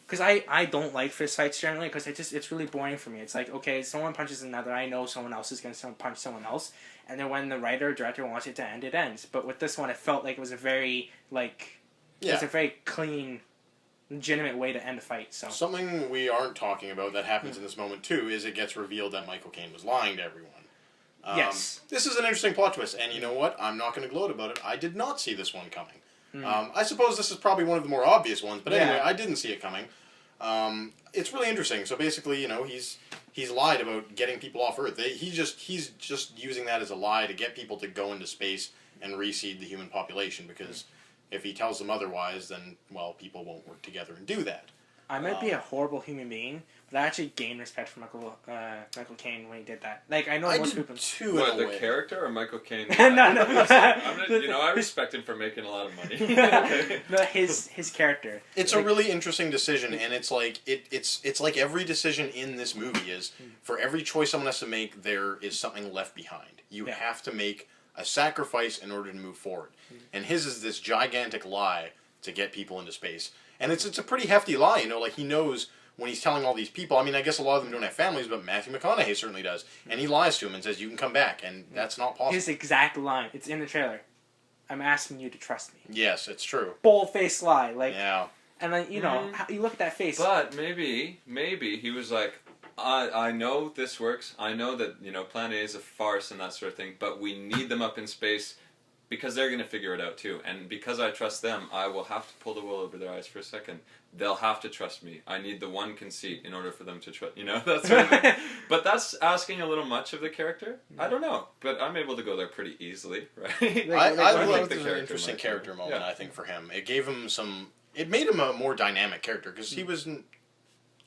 because I don't like fist fights generally, because it's really boring for me. It's like, okay, someone punches another, I know someone else is going to punch someone else, and then when the writer or director wants it to end, it ends. But with this one, it felt like it was a very it was a very clean, legitimate way to end a fight. So something we aren't talking about that happens in this moment too is it gets revealed that Michael Caine was lying to everyone. Yes. This is an interesting plot twist, and you know what? I'm not going to gloat about it. I did not see this one coming. I suppose this is probably one of the more obvious ones, but anyway, I didn't see it coming. It's really interesting. So basically, he's lied about getting people off Earth. He's just using that as a lie to get people to go into space and reseed the human population, because if he tells them otherwise, then, well, people won't work together and do that. I might be a horrible human being, but I actually gained respect for Michael Caine when he did that. Like, I know most people... too. What, the character or Michael Caine? No. I respect him for making a lot of money. No, his character. It's a really interesting decision, and it's like it's like every decision in this movie is, for every choice someone has to make, there is something left behind. You have to make a sacrifice in order to move forward. And his is this gigantic lie to get people into space. And it's a pretty hefty lie, like he knows when he's telling all these people, I mean, I guess a lot of them don't have families, but Matthew McConaughey certainly does. And he lies to him and says, you can come back, and that's not possible. His exact line, it's in the trailer. I'm asking you to trust me. Yes, it's true. Bold-faced lie. Like, yeah. And then, you know, you look at that face. But maybe he was like, I know this works. I know that, you know, Plan A is a farce and that sort of thing, but we need them up in space because they're going to figure it out too. And because I trust them, I will have to pull the wool over their eyes for a second. They'll have to trust me. I need the one conceit in order for them to trust, you know, that's sort of But that's asking a little much of the character. I don't know, but I'm able to go there pretty easily, right? I think this is an interesting character moment, I think, for him. It gave him it made him a more dynamic character, because he didn't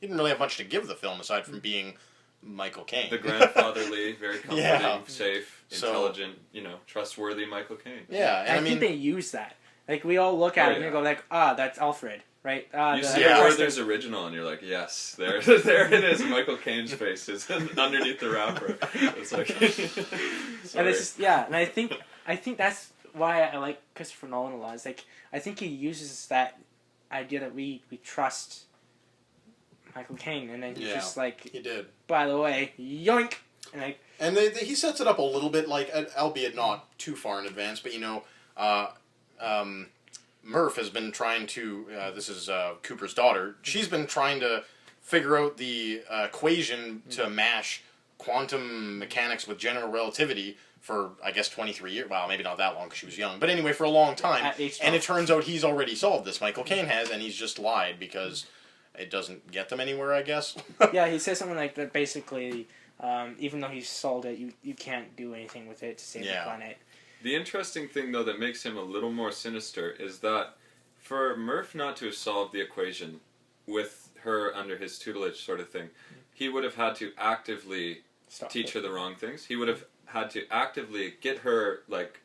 really have much to give the film aside from being Michael Caine. The grandfatherly, very comforting, safe, intelligent, you know, trustworthy Michael Caine. Yeah, and I think they use that. Like, we all look at it and you go like, that's Alfred, right? You see Werther's original and you're like, yes, there it is. Michael Caine's face is underneath the wrapper. It's like, and it's just, and I think that's why I like Christopher Nolan a lot. It's like, I think he uses that idea that we trust Michael Caine, and then he's just like, he did. By the way, yoink, and he sets it up a little bit, like, albeit not too far in advance, but you know, Murph has been trying to. This is Cooper's daughter. She's been trying to figure out the equation to mash quantum mechanics with general relativity for, I guess, 23 years. Well, maybe not that long because she was young, but anyway, for a long time. And it turns out he's already solved this. Michael Caine has, and he's just lied because it doesn't get them anywhere, I guess. Yeah, he says something like that. Basically, even though he's solved it, you can't do anything with it to save the planet. The interesting thing, though, that makes him a little more sinister is that for Murph not to have solved the equation with her under his tutelage sort of thing, he would have had to actively teach her the wrong things. He would have had to actively get her, like,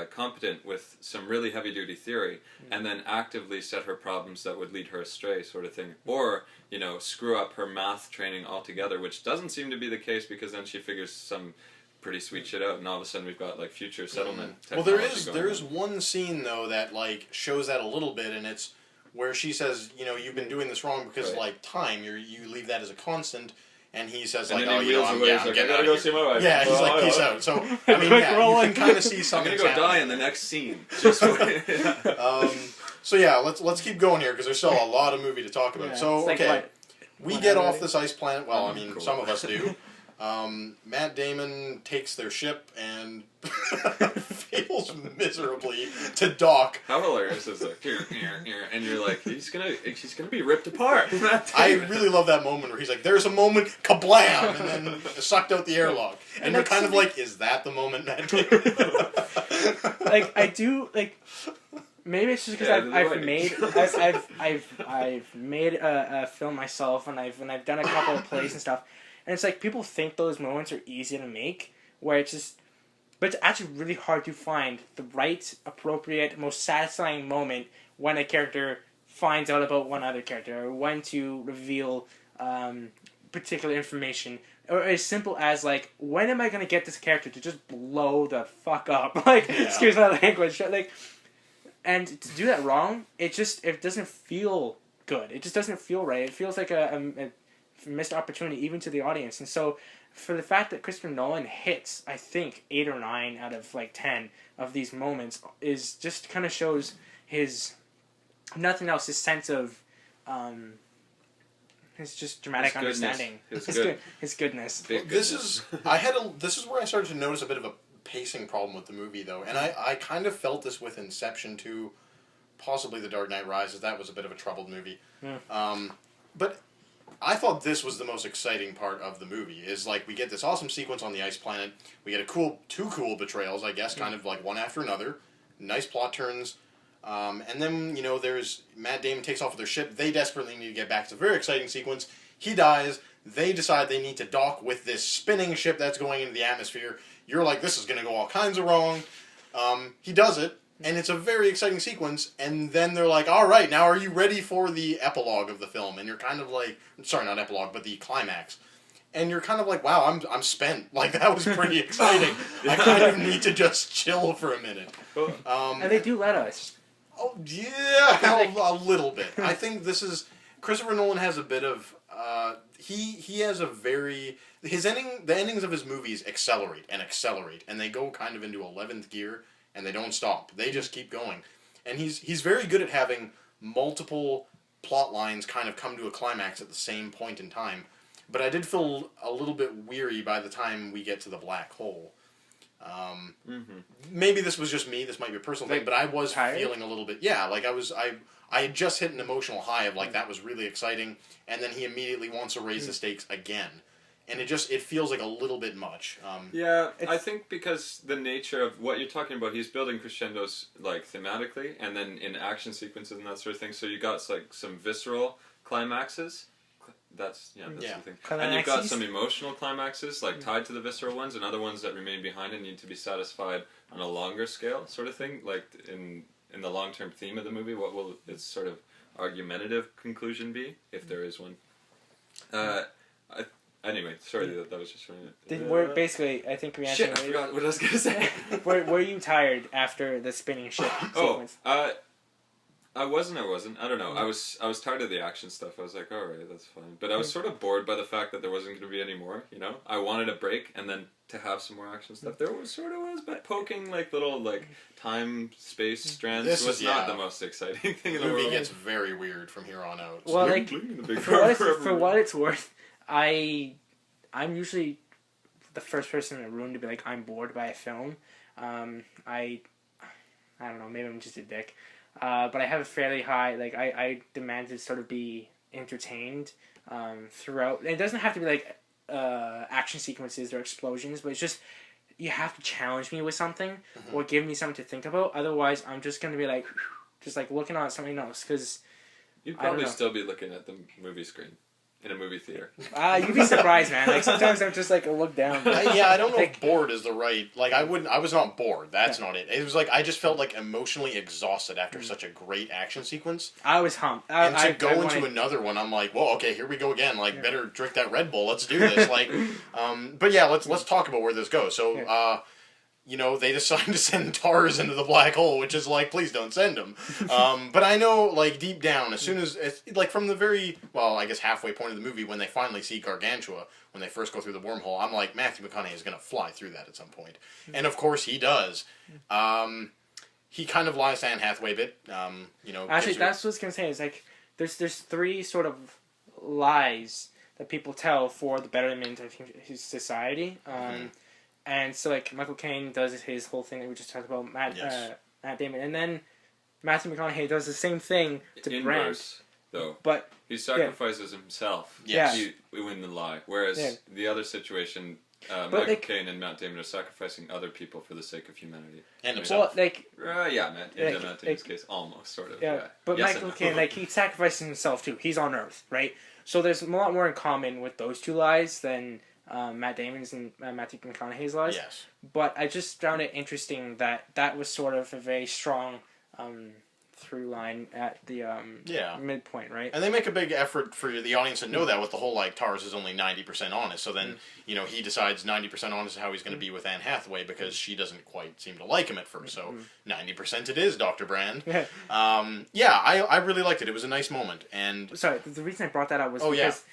competent with some really heavy-duty theory, and then actively set her problems that would lead her astray, sort of thing. Or, you know, screw up her math training altogether, which doesn't seem to be the case, because then she figures some pretty sweet shit out, and all of a sudden we've got, like, future settlement technology. Well, there is one scene, though, that, like, shows that a little bit, and it's where she says, you know, you've been doing this wrong because, like, time, you leave that as a constant. And he says, like, oh, you know, I'm getting out of here. See my wife. Yeah, he's like, peace out. So, I mean, you can kind of see something. I'm going to go die in the next scene. Just wait. So, yeah, let's keep going here, because there's still a lot of movie to talk about. So, okay, we get off this ice planet. Well, I mean, some of us do. Matt Damon takes their ship and fails miserably to dock. How hilarious is that? And you're like, she's gonna be ripped apart. I really love that moment where he's like, "There's a moment, kablam!" and then sucked out the airlock. And you're kind of like, "Is that the moment, Matt Damon?" Like, I do, like, maybe it's just because I've made a film myself, and I've done a couple of plays and stuff. And it's like, people think those moments are easy to make, where it's just, but it's actually really hard to find the right, appropriate, most satisfying moment when a character finds out about one other character, or when to reveal particular information, or as simple as, like, when am I going to get this character to just blow the fuck up? Like, excuse my language, like, and to do that wrong, it doesn't feel good. It just doesn't feel right. It feels like a missed opportunity even to the audience. And so for the fact that Christopher Nolan hits, I think, 8 or 9 out of, like, 10 of these moments is just kind of shows his, nothing else, his sense of his just dramatic understanding, his goodness. This is where I started to notice a bit of a pacing problem with the movie, though, and I kind of felt this with Inception too, possibly The Dark Knight Rises. That was a bit of a troubled movie. But I thought this was the most exciting part of the movie, is, like, we get this awesome sequence on the ice planet, we get two cool betrayals, I guess, kind of, like, one after another, nice plot turns, and then, you know, there's, Matt Damon takes off with their ship, they desperately need to get back, it's a very exciting sequence, he dies, they decide they need to dock with this spinning ship that's going into the atmosphere, you're like, this is going to go all kinds of wrong, he does it, and it's a very exciting sequence, and then they're like, all right, now are you ready for the epilogue of the film? And you're kind of like, sorry, not epilogue, but the climax. And you're kind of like, wow, I'm spent. Like, that was pretty exciting. I kind of need to just chill for a minute. And they do let us. Oh, yeah, a little bit. I think this is, Christopher Nolan has a bit of he has a very the endings of his movies accelerate, and they go kind of into 11th gear, and they don't stop. They just keep going, and he's very good at having multiple plot lines kind of come to a climax at the same point in time. But I did feel a little bit weary by the time we get to the black hole. Maybe this was just me. This might be a personal thing, but I was feeling a little bit. Yeah, like I had just hit an emotional high of like that was really exciting, and then he immediately wants to raise the stakes again, and it feels like a little bit much. I think because the nature of what you're talking about, he's building crescendos like thematically, and then in action sequences and that sort of thing. So you got like some visceral climaxes. That's the thing. And you've got some emotional climaxes, like tied to the visceral ones, and other ones that remain behind and need to be satisfied on a longer scale, sort of thing. Like in the long-term theme of the movie, what will its sort of argumentative conclusion be, if there is one? Anyway, sorry, that was just we're basically, I think we answered. Shit, I forgot what I was gonna say. were you tired after the spinning ship sequence? I wasn't. I don't know. I was tired of the action stuff. I was like, all right, that's fine. But I was sort of bored by the fact that there wasn't going to be any more. You know, I wanted a break and then to have some more action stuff. There was but poking like little like time space strands was not the most exciting thing in the world. The movie gets very weird from here on out. Well, like for what it's worth, I'm usually the first person in the room to be like, I'm bored by a film. I don't know. Maybe I'm just a dick. But I have a fairly high, like, I demand to sort of be entertained throughout. And it doesn't have to be, like, action sequences or explosions, but it's just, you have to challenge me with something or give me something to think about. Otherwise, I'm just going to be, like, just, like, looking on something else, because you'd probably still be looking at the movie screen. In a movie theater. You'd be surprised, man. Like, sometimes I'm just, like, look down. I don't know if bored is the right... Like, I was not bored. That's not it. It was, like, I just felt, like, emotionally exhausted after such a great action sequence. I was humped. And to go into another one, I'm like, well, okay, here we go again. Like, better drink that Red Bull. Let's do this. Like, but yeah, let's talk about where this goes. So, you know, they decide to send TARS into the black hole, which is like, please don't send them. But I know, like, deep down, as soon as, like, from the very, well, I guess halfway point of the movie, when they finally see Gargantua, when they first go through the wormhole, I'm like, Matthew McConaughey is going to fly through that at some point. And, of course, he does. He kind of lies to Anne Hathaway a bit, you know. Actually, that's what I was going to say, is, like, there's three sort of lies that people tell for the betterment of his society. And so, like, Michael Caine does his whole thing that we just talked about, Matt Damon. And then Matthew McConaughey does the same thing to Brand. Inverse, though. But he sacrifices himself to win the lie. Whereas the other situation, Michael Caine and Matt Damon are sacrificing other people for the sake of humanity. And himself. Well, like... Matt Damon's case, almost, sort of. Yeah, but yes, Michael Caine, like, he sacrifices himself, too. He's on Earth, right? So there's a lot more in common with those two lies than... Matt Damon's and Matthew McConaughey's lies. Yes. But I just found it interesting that was sort of a very strong through line at the midpoint, right? And they make a big effort for the audience to know that with the whole, like, TARS is only 90% honest. So then, you know, he decides 90% honest is how he's going to be with Anne Hathaway because she doesn't quite seem to like him at first. So 90% it is, Dr. Brand. I really liked it. It was a nice moment. And sorry, the reason I brought that up was because...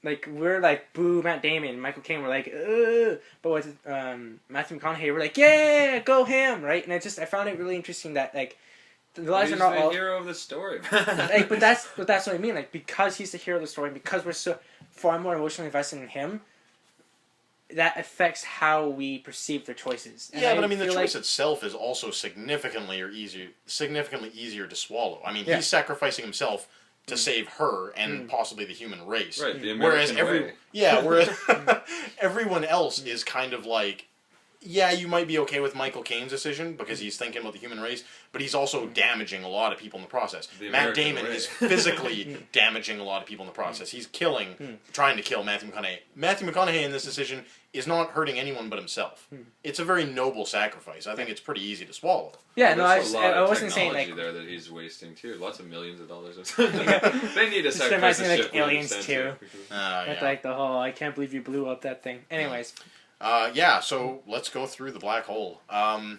like, we're like, boo, Matt Damon, Michael Caine, we're like, ugh. But with Matthew McConaughey, we're like, yeah, go him, right? And I found it really interesting that, like, the lies are not all... He's the hero of the story. Like, but that's what I mean. Like, because he's the hero of the story, because we're so far more emotionally invested in him, that affects how we perceive their choices. And but I mean, the choice itself is also significantly easier to swallow. I mean, he's sacrificing himself to save her and possibly the human race. Right, the American way. Whereas everyone else is kind of like, you might be okay with Michael Caine's decision because he's thinking about the human race, but he's also damaging a lot of people in the process. Matt Damon is physically damaging a lot of people in the process. He's trying to kill Matthew McConaughey. Matthew McConaughey in this decision is not hurting anyone but himself. It's a very noble sacrifice. I think it's pretty easy to swallow. Yeah, no, I wasn't saying like there that he's wasting too. Lots of millions of dollars. They need to sacrifice the ship. Like Aliens too. With like the whole, I can't believe you blew up that thing. Anyways. So let's go through the black hole. How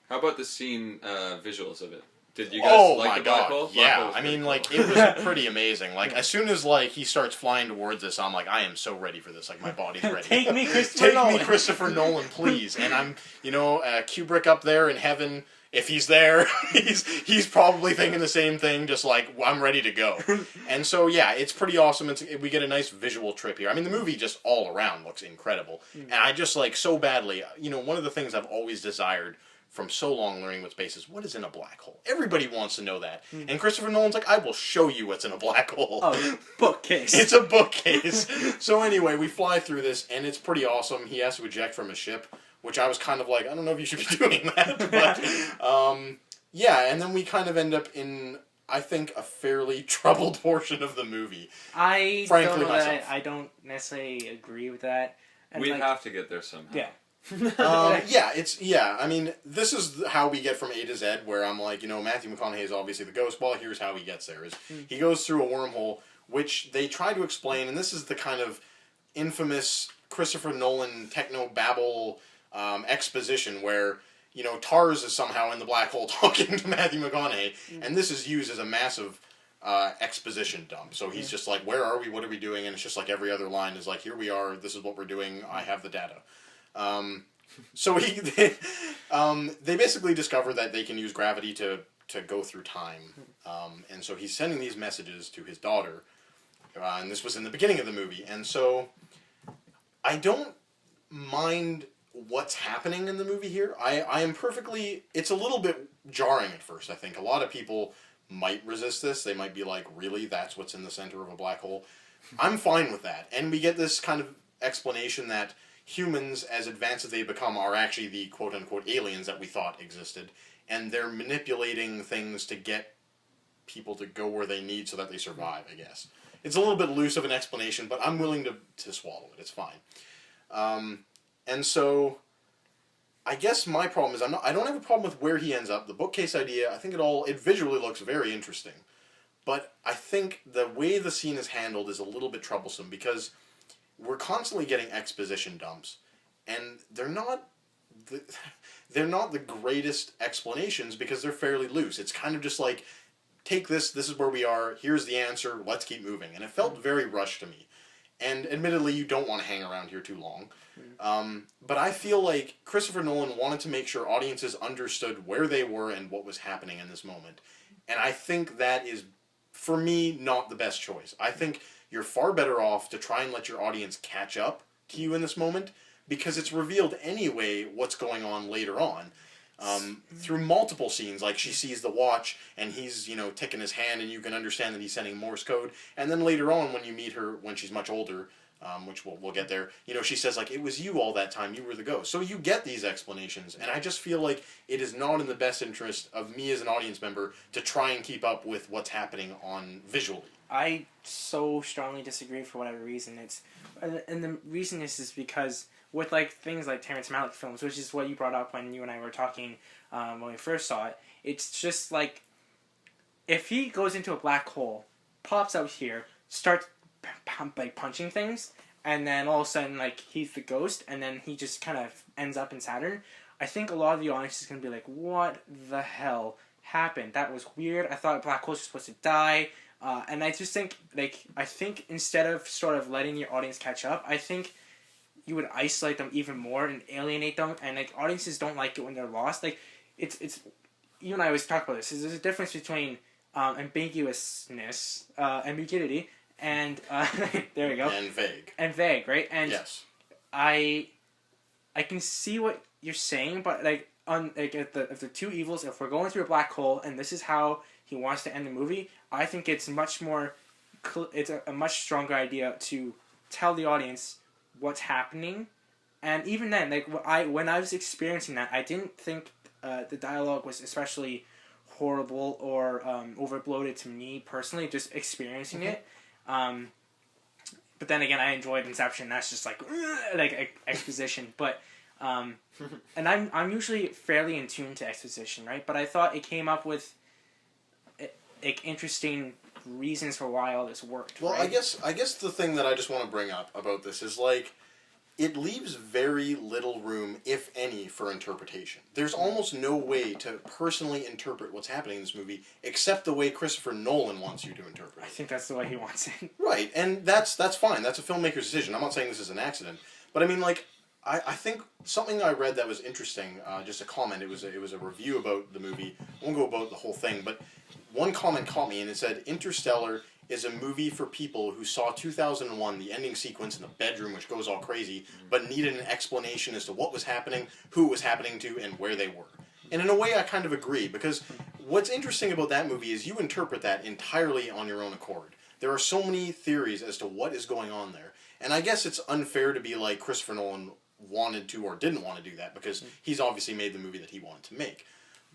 about the scene visuals of it? Did you guys like the black hole? Yeah, I mean, like, it was pretty amazing. Like, as soon as, like, he starts flying towards us, I'm like, I am so ready for this. Like, my body's ready. Take me, Christopher Nolan, please. And I'm, Kubrick up there in heaven. If he's there, he's probably thinking the same thing, just like, I'm ready to go. And so, yeah, it's pretty awesome. We get a nice visual trip here. I mean, the movie just all around looks incredible. And I just, like, so badly, one of the things I've always desired from so long learning what space is, what is in a black hole? Everybody wants to know that. And Christopher Nolan's like, I will show you what's in a black hole. Oh, bookcase. It's a bookcase. So anyway, we fly through this, and it's pretty awesome. He has to eject from his ship, which I was kind of like, I don't know if you should be doing that. But, yeah, and then we kind of end up in, I think, a fairly troubled portion of the movie. I don't necessarily agree with that. And we have to get there somehow. Yeah. I mean, this is how we get from A to Z, where I'm like, Matthew McConaughey is obviously the ghost. Well, here's how he gets there. He goes through a wormhole, which they try to explain, and this is the kind of infamous Christopher Nolan techno-babble exposition where, Tars is somehow in the black hole talking to Matthew McConaughey, and this is used as a massive exposition dump. So he's just like, where are we? What are we doing? And it's just like every other line is like, here we are, this is what we're doing, I have the data. So they basically discover that they can use gravity to go through time. And so he's sending these messages to his daughter. And this was in the beginning of the movie. And so I don't mind what's happening in the movie here. I am perfectly... It's a little bit jarring at first, I think. A lot of people might resist this. They might be like, really? That's what's in the center of a black hole? I'm fine with that. And we get this kind of explanation that humans, as advanced as they become, are actually the quote-unquote aliens that we thought existed. And they're manipulating things to get people to go where they need so that they survive, I guess. It's a little bit loose of an explanation, but I'm willing to swallow it. It's fine. And so, I guess my problem is I don't have a problem with where he ends up. The bookcase idea, I think it visually looks very interesting. But I think the way the scene is handled is a little bit troublesome because we're constantly getting exposition dumps, and they're not the greatest explanations because they're fairly loose. It's kind of just like, take this is where we are, here's the answer, let's keep moving. And it felt very rushed to me. And admittedly, you don't want to hang around here too long. But I feel like Christopher Nolan wanted to make sure audiences understood where they were and what was happening in this moment. And I think that is, for me, not the best choice. I think you're far better off to try and let your audience catch up to you in this moment, because it's revealed anyway what's going on later on. Through multiple scenes, like she sees the watch and he's, ticking his hand and you can understand that he's sending Morse code. And then later on when you meet her when she's much older, which we'll get there, she says like, it was you all that time, you were the ghost. So you get these explanations, and I just feel like it is not in the best interest of me as an audience member to try and keep up with what's happening on visually. I so strongly disagree for whatever reason. And the reason is because with like things like Terrence Malick films, which is what you brought up when you and I were talking when we first saw it, it's just like if he goes into a black hole, pops out here, starts punching things, and then all of a sudden like he's the ghost, and then he just kind of ends up in Saturn, I think a lot of the audience is going to be like, what the hell happened? That was weird. I thought black holes were supposed to die. And I just think, instead of sort of letting your audience catch up, I think you would isolate them even more and alienate them. And, audiences don't like it when they're lost. It's you and I always talk about this. There's a difference between ambiguousness, ambiguity, and, there we go. And vague. And vague, right? And yes. I can see what you're saying, but, if the two evils, if we're going through a black hole, and this is how he wants to end the movie, I think it's much more, it's a much stronger idea to tell the audience what's happening. And even then, when I was experiencing that, I didn't think the dialogue was especially horrible or overbloated to me personally, just experiencing it. But then again, I enjoyed Inception. That's just exposition. But and I'm usually fairly in tune to exposition, right? But I thought it came up with interesting reasons for why all this worked. Well, right? I guess the thing that I just want to bring up about this is it leaves very little room, if any, for interpretation. There's almost no way to personally interpret what's happening in this movie except the way Christopher Nolan wants you to interpret I it. think that's the way he wants it. Right, and that's fine. That's a filmmaker's decision. I'm not saying this is an accident. But I mean, like, I think something I read that was interesting, just a comment, it was a review about the movie. I won't go about the whole thing, but one comment caught me, and it said, Interstellar is a movie for people who saw 2001, the ending sequence in the bedroom, which goes all crazy, but needed an explanation as to what was happening, who it was happening to, and where they were. And in a way, I kind of agree, because what's interesting about that movie is you interpret that entirely on your own accord. There are so many theories as to what is going on there. And I guess it's unfair to be like Christopher Nolan wanted to or didn't want to do that, because he's obviously made the movie that he wanted to make.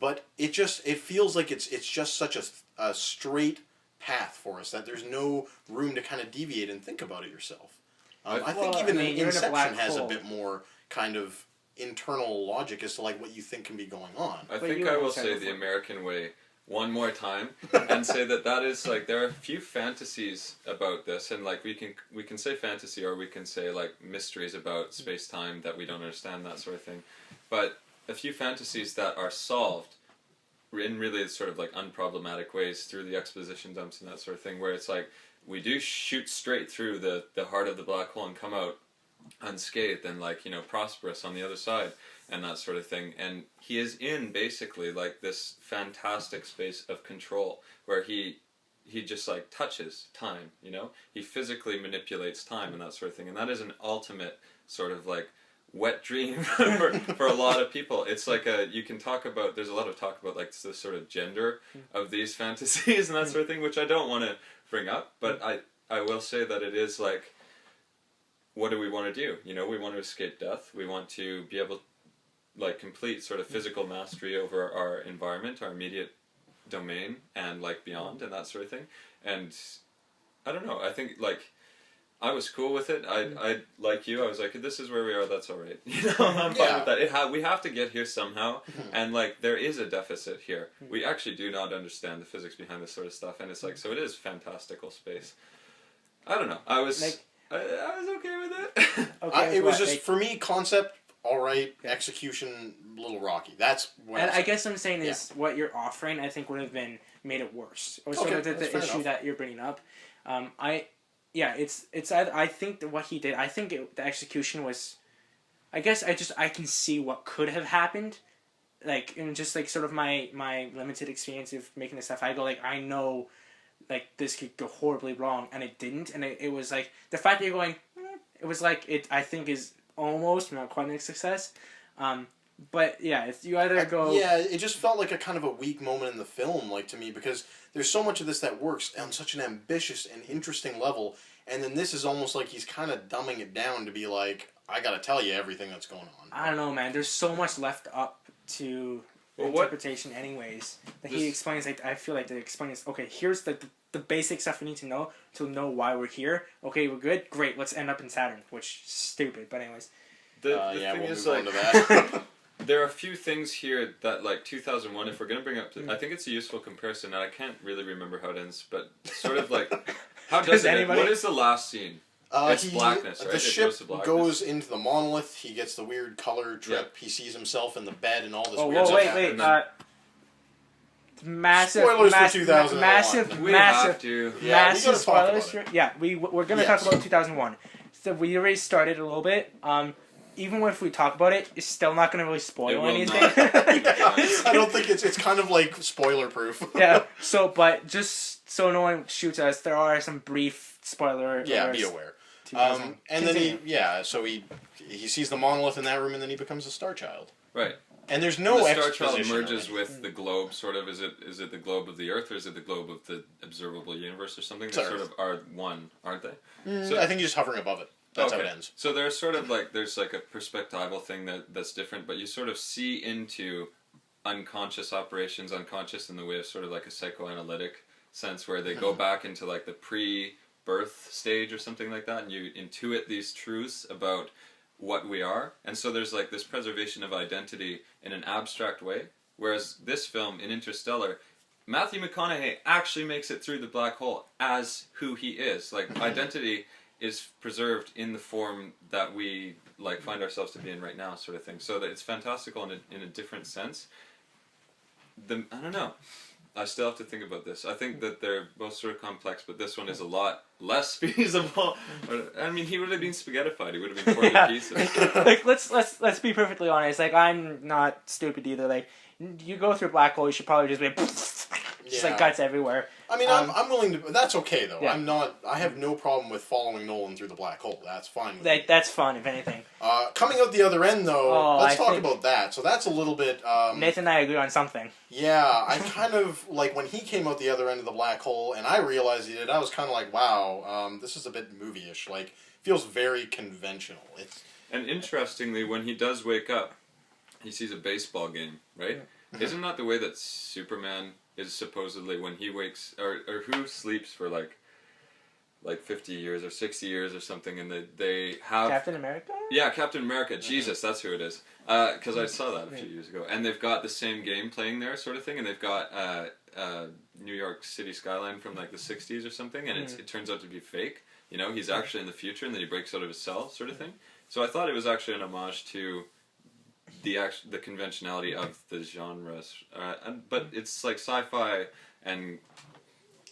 But it feels like it's just such a straight path for us that there's no room to kind of deviate and think about it yourself. I think even Inception has a bit more kind of internal logic as to like what you think can be going on. I think I will say the American way one more time and say that is like there are a few fantasies about this, and like we can say fantasy or we can say like mysteries about space-time that we don't understand, that sort of thing, but a few fantasies that are solved in really sort of like unproblematic ways through the exposition dumps and that sort of thing, where it's like we do shoot straight through the heart of the black hole and come out unscathed and like, you know, prosperous on the other side and that sort of thing. And he is in basically like this fantastic space of control where he just like touches time, you know, he physically manipulates time and that sort of thing, and that is an ultimate sort of like wet dream for a lot of people. It's like you can talk about, there's a lot of talk about like the sort of gender of these fantasies and that sort of thing, which I don't want to bring up, but I will say that it is like, what do we want to do? You know, we want to escape death. We want to be able to like complete sort of physical mastery over our environment, our immediate domain, and like beyond and that sort of thing. And I don't know, I think like I was cool with it. I like you, I was like, this is where we are, that's alright. You know, I'm fine with that. We have to get here somehow, and like there is a deficit here. We actually do not understand the physics behind this sort of stuff, and it's like, so it is fantastical space. I don't know. I was okay with it. Okay, it was just, for me, concept, alright, execution, a little rocky. That's what I guess what I'm saying is what you're offering, I think, would have made it worse. Or sort of the issue that you're bringing up. It's I think that what he did, I think the execution was, I guess I can see what could have happened, like, in just like sort of my limited experience of making this stuff. I go like, I know, like, this could go horribly wrong, and it didn't, and it was like the fact that you're going, it was like it, I think, is almost not quite a success. But yeah, if you either go... Yeah, it just felt like a kind of a weak moment in the film, like, to me, because there's so much of this that works on such an ambitious and interesting level, and then this is almost like he's kind of dumbing it down to be like, I gotta tell you everything that's going on. I don't know, man. There's so much left up to interpretation anyways. That he explains, like, I feel like they explain this, okay, here's the basic stuff we need to know why we're here. Okay, we're good. Great, let's end up in Saturn, which is stupid, but anyways. The thing is, like... There are a few things here that, like, 2001, if we're going to bring up... I think it's a useful comparison, and I can't really remember how it ends, but sort of like... How does it end? What is the last scene? It's blackness, right? The ship goes into the monolith, he gets the weird color trip, he sees himself in the bed and all this weird stuff. Wait, massive... Spoilers for 2001. Massive spoilers. Yeah, we're going to talk about 2001. So we already started a little bit. Even if we talk about it, it's still not going to really spoil anything. I don't think it's kind of like spoiler proof. Yeah. So, but just so no one shoots us, there are some brief spoiler. Yeah, be aware. And then he sees the monolith in that room, and then he becomes a Star Child. Right. And there's no the Star Child merges with the globe, sort of. Is it the globe of the Earth, or is it the globe of the observable universe, or something? They sort of are one, aren't they? So I think he's just hovering above it. That's how it ends. So there's sort of like, there's like a perspectival thing that's different, but you sort of see into unconscious operations, unconscious in the way of sort of like a psychoanalytic sense, where they go back into like the pre-birth stage or something like that, and you intuit these truths about what we are. And so there's like this preservation of identity in an abstract way, whereas this film, in Interstellar, Matthew McConaughey actually makes it through the black hole as who he is. Like, identity is preserved in the form that we like find ourselves to be in right now, sort of thing. So that it's fantastical in a different sense. I don't know. I still have to think about this. I think that they're both sort of complex, but this one is a lot less feasible. I mean, he would have been spaghettified. He would have been torn to pieces. Like let's be perfectly honest. Like, I'm not stupid either. Like, you go through a black hole, you should probably just be just like guts everywhere. I mean, I'm willing to. That's okay though. Yeah. I'm not. I have no problem with following Nolan through the black hole. That's fine. With me. That's fun, if anything. Coming out the other end though, let's talk think about that. So that's a little bit. Nathan and I agree on something. Yeah, I kind of like when he came out the other end of the black hole, and I realized he did. I was kind of like, wow, this is a bit movie-ish. Like, feels very conventional. And interestingly, when he does wake up, he sees a baseball game, right? Mm-hmm. Isn't that the way that Superman is supposedly when he wakes, or who sleeps for like 50 years or 60 years or something, and they have... Captain America? Yeah, Captain America. Jesus, that's who it is. Because I saw that a few years ago. And they've got the same game playing there, sort of thing, and they've got New York City skyline from like the 60s or something, and it turns out to be fake. You know, he's actually in the future, and then he breaks out of his cell, sort of thing. So I thought it was actually an homage to the conventionality of the genres, but it's like sci-fi and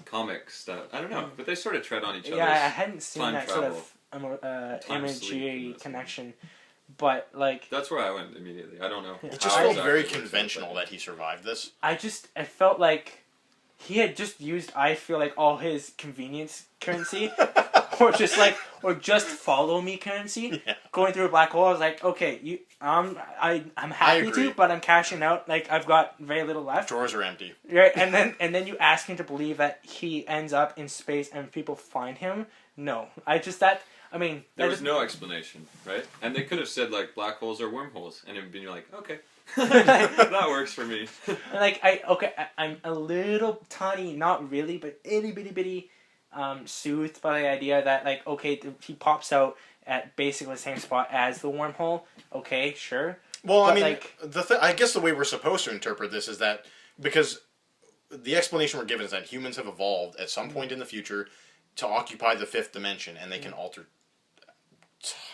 comic stuff. I don't know, but they sort of tread on each other's. Yeah, I hadn't seen that travel, sort of imagery connection, but like that's where I went immediately. I don't know. It just felt very conventional that he survived this. I felt like he had just used, I feel like, all his convenience currency, or just follow me currency. Yeah. Going through a black hole, I was like, okay, I'm happy to, but I'm cashing out. Like, I've got very little left. Drawers are empty. Right, and then you ask him to believe that he ends up in space and people find him. No, there was no explanation, right? And they could have said like black holes are wormholes, and it would be like, okay. That works for me. I'm a little tiny, not really, but itty bitty soothed by the idea that like, okay, he pops out at basically the same spot as the wormhole. Okay, sure. Well, but I mean, I guess the way we're supposed to interpret this is that because the explanation we're given is that humans have evolved at some point in the future to occupy the fifth dimension, and they can alter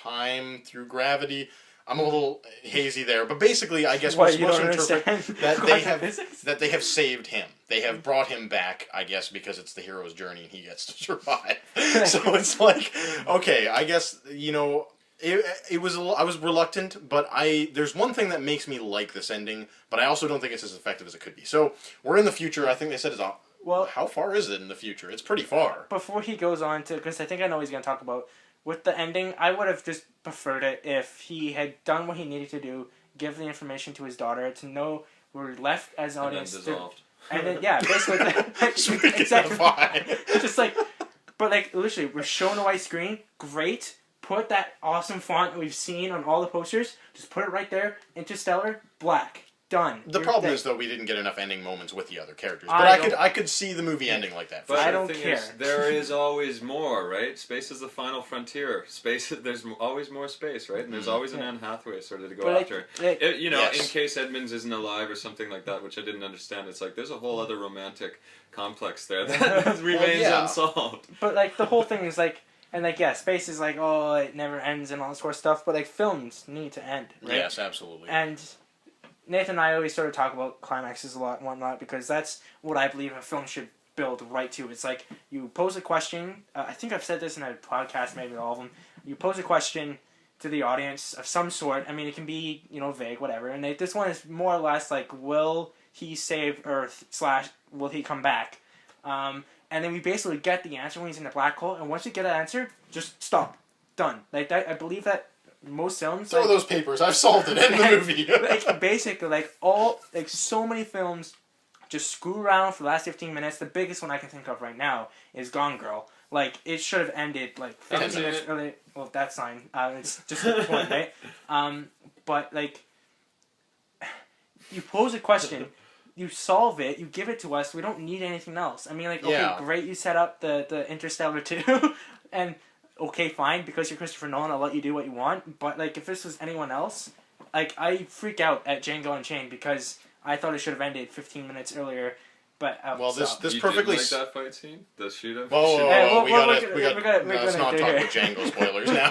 time through gravity. I'm a little hazy there, but basically, I guess we're supposed to interpret that they have saved him. They have brought him back, I guess, because it's the hero's journey and he gets to survive. So it's like, okay, I guess, you know, it was I was reluctant, but there's one thing that makes me like this ending, but I also don't think it's as effective as it could be. So we're in the future. I think they said how far is it in the future? It's pretty far. Before he goes on to, because I think I know he's going to talk about. With the ending, I would have just preferred it if he had done what he needed to do, give the information to his daughter to know we're left as an audience. And then dissolved. And then, yeah, basically, exactly. Just like, but like, literally, we're shown a white screen, great, put that awesome font that we've seen on all the posters, just put it right there, Interstellar, black. Done. The problem is, though, we didn't get enough ending moments with the other characters. But I could see the movie ending like that. But I don't care. There is always more, right? Space is the final frontier. There's always more space, right? And there's always an Anne Hathaway sort of to go after. In case Edmonds isn't alive or something like that, which I didn't understand. It's like there's a whole other romantic complex there that remains unsolved. But like the whole thing is like. And like, yeah, space is like, oh, it never ends and all this sort of stuff. But like, films need to end, right? Yes, absolutely. And Nathan and I always sort of talk about climaxes a lot and whatnot because that's what I believe a film should build right to. It's like you pose a question. I think I've said this in a podcast, maybe all of them. You pose a question to the audience of some sort. I mean, it can be, vague, whatever. And this one is more or less like, will he save Earth / will he come back? And then we basically get the answer when he's in the black hole. And once you get an answer, just stop. Done. Like that, I believe that most films... Throw those papers. I've solved it in the movie. Basically, so many films just screw around for the last 15 minutes. The biggest one I can think of right now is Gone Girl. Like, it should have ended, 15 minutes early. Well, that's fine. It's just the point, right? But, you pose a question, you solve it, you give it to us, we don't need anything else. I mean, okay, great, you set up the Interstellar 2, and... okay, fine, because you're Christopher Nolan, I'll let you do what you want. But, if this was anyone else, I freak out at Django Unchained because I thought it should have ended 15 minutes earlier But well, this You perfectly. didn't like that fight scene, the shootout. Whoa, we gotta. gonna Let's not do talk here. about Django spoilers now.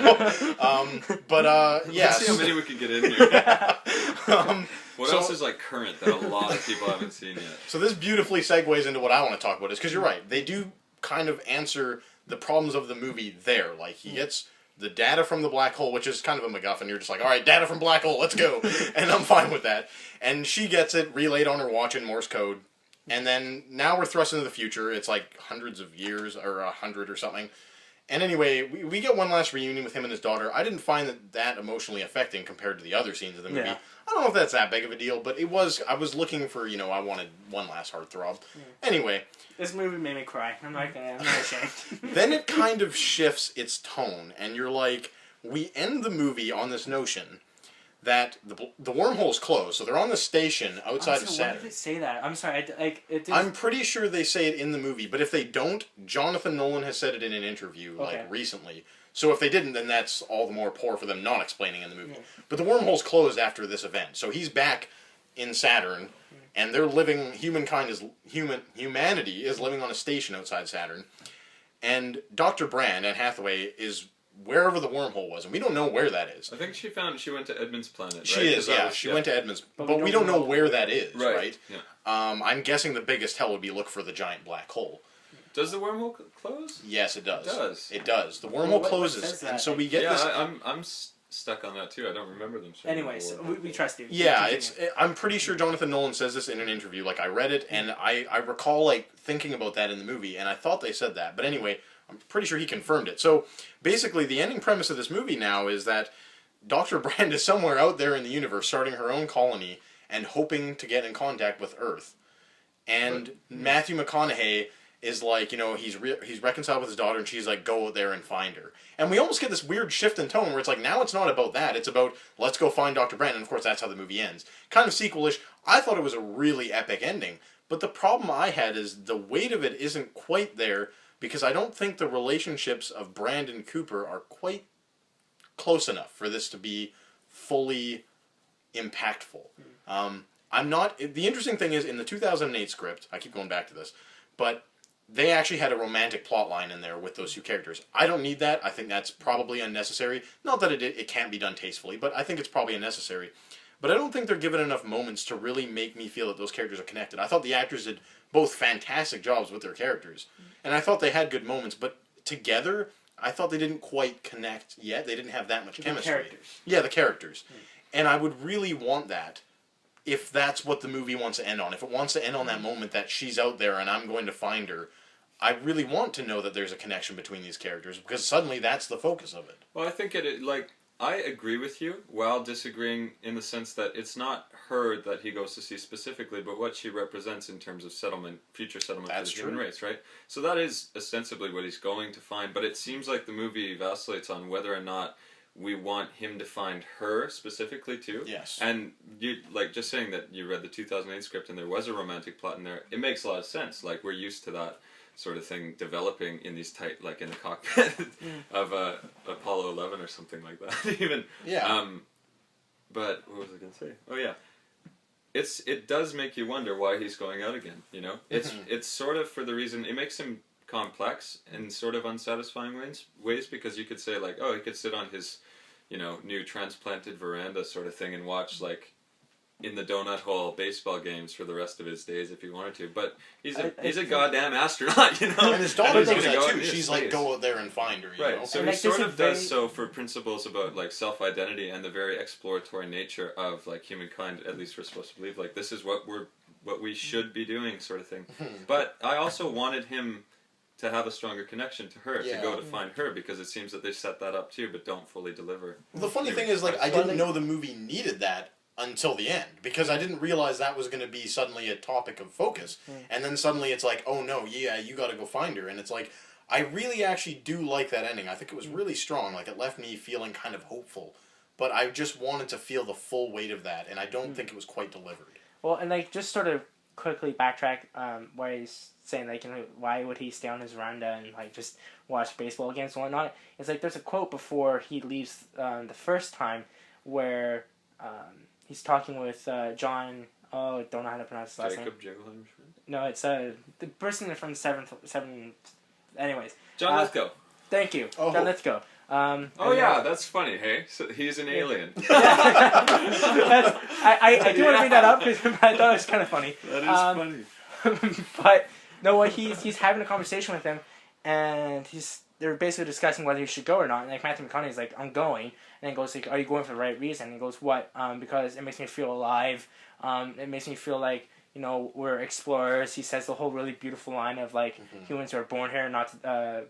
But yeah. Let's see how many we can get in here. What So- else is like current that a lot of people haven't seen yet? So this beautifully segues into what I want to talk about, is because you're right. They do kind of answer the problems of the movie there. Like, he gets the data from the black hole, which is kind of a MacGuffin. You're just like, all right, data from black hole, let's go. And I'm fine with that. And she gets it relayed on her watch in Morse code. And then now we're thrust into the future. It's like hundreds of years, or 100 or something. And anyway, we get one last reunion with him and his daughter. I didn't find that emotionally affecting compared to the other scenes of the movie. Yeah. I don't know if that's that big of a deal, but it was. I was looking for, I wanted one last heartthrob. Anyway, This movie made me cry. I'm not ashamed. then it kind of shifts its tone, and you're like, we end the movie on this notion that the wormhole's closed, so they're on the station outside of Why Saturn. did it say that? I'm sorry. It did. I'm pretty sure they say it in the movie, but if they don't, Jonathan Nolan has said it in an interview recently. So if they didn't, then that's all the more poor for them not explaining in the movie. But the wormhole's closed after this event, so he's back in Saturn, and they're living. Humanity is living on a station outside Saturn, and Dr. Brand, Anne Hathaway, is wherever the wormhole was, and we don't know where that is. I think she went to Edmund's planet. Right? She is, yeah. She went to Edmund's, but we don't know where that is, right? Yeah. I'm guessing the biggest hell would be look for the giant black hole. Does the wormhole close? Yes, it does. It does. It does. The wormhole What closes, says that? and so we get this. I'm stuck on that too. I don't remember them saying. Anyway, so we trust you. Yeah, Continue. I'm pretty sure Jonathan Nolan says this in an interview. Like, I read it, and I recall, like, thinking about that in the movie, and I thought they said that. But anyway, I'm pretty sure he confirmed it. So, basically, the ending premise of this movie now is that Dr. Brand is somewhere out there in the universe starting her own colony and hoping to get in contact with Earth. And Matthew McConaughey is like, he's reconciled with his daughter, and she's like, go out there and find her. And we almost get this weird shift in tone where it's like, now it's not about that. It's about, let's go find Dr. Brand. And of course, that's how the movie ends. Kind of sequel-ish. I thought it was a really epic ending. But the problem I had is the weight of it isn't quite there, because I don't think the relationships of Brand and Cooper are quite close enough for this to be fully impactful. I'm not. The interesting thing is, in the 2008 script, I keep going back to this, but they actually had a romantic plot line in there with those two characters. I don't need that. I think that's probably unnecessary. Not that it can't be done tastefully, but I think it's probably unnecessary. But I don't think they're given enough moments to really make me feel that those characters are connected. I thought the actors did both fantastic jobs with their characters, and I thought they had good moments, but together, I thought they didn't quite connect yet. They didn't have that much chemistry. Characters. Yeah, the characters. And I would really want that if that's what the movie wants to end on. If it wants to end on that moment that she's out there and I'm going to find her, I really want to know that there's a connection between these characters, because suddenly that's the focus of it. Well, I think I agree with you while disagreeing in the sense that it's not her that he goes to see specifically, but what she represents in terms of future settlement That's for the human true. race, right? So that is ostensibly what he's going to find, but it seems like the movie vacillates on whether or not we want him to find her specifically too. Yes. And you just saying that you read the 2008 script and there was a romantic plot in there, it makes a lot of sense. Like, we're used to that sort of thing developing in these tight, like in the cockpit of Apollo 11 or something like that. Even but what was I going to say? Oh yeah, it does make you wonder why he's going out again. It's sort of for the reason it makes him complex in sort of unsatisfying ways, because you could say like, oh, he could sit on his new transplanted veranda sort of thing and watch like in the donut hole baseball games for the rest of his days if he wanted to, but he's a goddamn astronaut, And his daughter does he's gonna that go too. into She's space. like, go out there and find her, you know? So And he like, sort this of is does very- so for principles about like self-identity and the very exploratory nature of like humankind. At least we're supposed to believe like this is what we should be doing, sort of thing. But I also wanted him to have a stronger connection to her, to go to find her, because it seems that they set that up too, but don't fully deliver. Well, the funny thing is, like, I didn't know the movie needed that until the end, because I didn't realize that was going to be suddenly a topic of focus. And then suddenly it's like, oh no, yeah, you got to go find her. And it's like, I really actually do like that ending. I think it was really strong. Like, it left me feeling kind of hopeful. But I just wanted to feel the full weight of that, and I don't think it was quite delivered. Well, and like just sort of quickly backtrack, where he's saying like, why would he stay on his veranda and like just watch baseball games and whatnot? It's like there's a quote before he leaves the first time where he's talking with John Oh, don't know how to pronounce his last name. Jacob Gyllenhaal. No, it's the person from seven. Anyways, John Lithgow. Thank you, Oh. John Lithgow. Oh yeah, that's funny. Hey, so he's an alien. I do want to bring that up because I thought it was kind of funny. That is funny. But no, he's having a conversation with him, and they're basically discussing whether he should go or not. And like Matthew McConaughey's like, I'm going, and he goes like, are you going for the right reason? And he goes, what? Because it makes me feel alive. It makes me feel like, you know, we're explorers. He says the whole really beautiful line of like, humans are born here,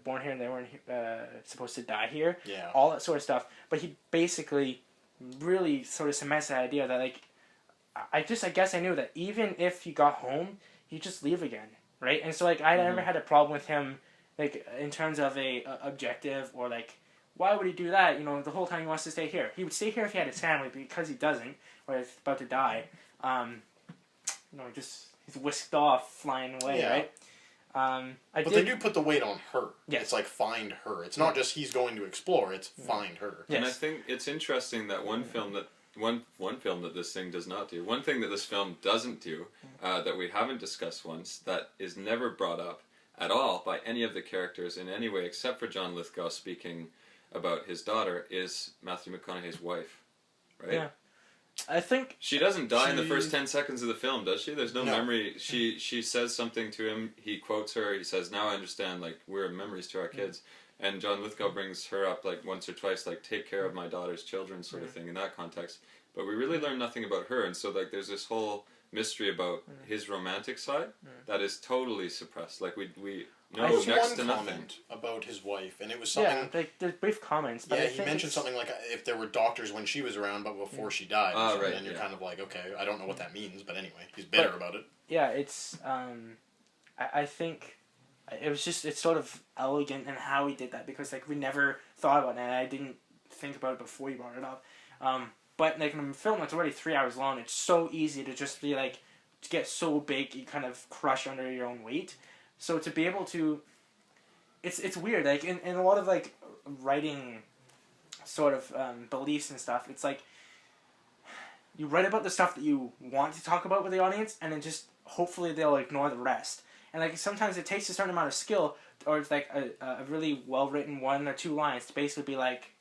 born here, and they weren't supposed to die here. Yeah. All that sort of stuff. But he basically really sort of cements the idea that like, I guess I knew that even if he got home, he'd just leave again, right? And so like, I never had a problem with him, like in terms of a objective or like, why would he do that? You know, the whole time he wants to stay here. He would stay here if he had his family, but because he doesn't, or he's about to die. You know, he's whisked off, flying away, Yeah. right? But they do put the weight on her. Yes. It's like find her. It's not just he's going to explore. It's find her. Yes. And I think it's interesting that one film that this thing does not do. One thing that this film doesn't do that we haven't discussed once that is never brought up at all by any of the characters in any way except for John Lithgow speaking about his daughter is Matthew McConaughey's wife, right? Yeah. I think she doesn't die in the first 10 seconds of the film, does she? There's no No. memory. She says something to him. He quotes her. He says, "Now I understand. Like we're memories to our kids." And John Lithgow brings her up like once or twice, like "Take care of my daughter's children," sort of thing in that context. But we really learn nothing about her, and so like there's this whole mystery about his romantic side that is totally suppressed. Like we know There was next one to nothing. comment about his wife, and it was something. yeah, like there's brief comments. But Yeah, I he think mentioned it's- something like if there were doctors when she was around, but before she died. Ah, or something, right, and you're yeah. kind of like, okay, I don't know what that means, but anyway, he's bitter about it. Yeah, it's I think it's sort of elegant in how he did that because like we never thought about it and I didn't think about it before you brought it up. But like in a film that's already 3 hours long, it's so easy to just be like to get so big you kind of crush under your own weight. So to be able to it's weird, like in a lot of like writing sort of beliefs and stuff, it's like you write about the stuff that you want to talk about with the audience and then just hopefully they'll ignore the rest. And like sometimes it takes a certain amount of skill or it's like a really well written 1 or 2 lines to basically be like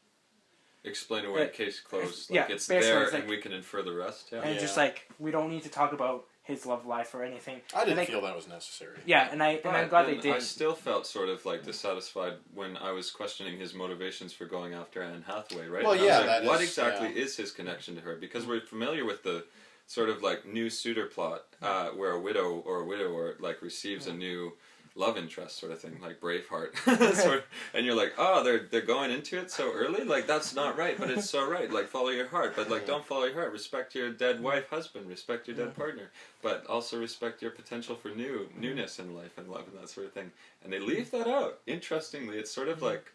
Explain away, case closed. yeah, Like it's basically, there it's like- and we can infer the rest. Yeah. and it's just like we don't need to talk about his love life or anything. I didn't And, like, feel that was necessary. Yeah, and I'm But glad they then did. I still felt sort of like dissatisfied when I was questioning his motivations for going after Anne Hathaway, right? Well, And I was yeah, like, that what is- exactly yeah. is his connection to her? Because we're familiar with the sort of like new suitor plot where a widow or a widower like receives a new love interest sort of thing, like Braveheart. Sort of, and you're like, oh, they're going into it so early? Like, that's not right, but it's so right. Like, follow your heart, but like, don't follow your heart. Respect your dead wife, husband. Respect your dead partner. But also respect your potential for newness in life and love and that sort of thing. And they leave that out. Interestingly, it's sort of like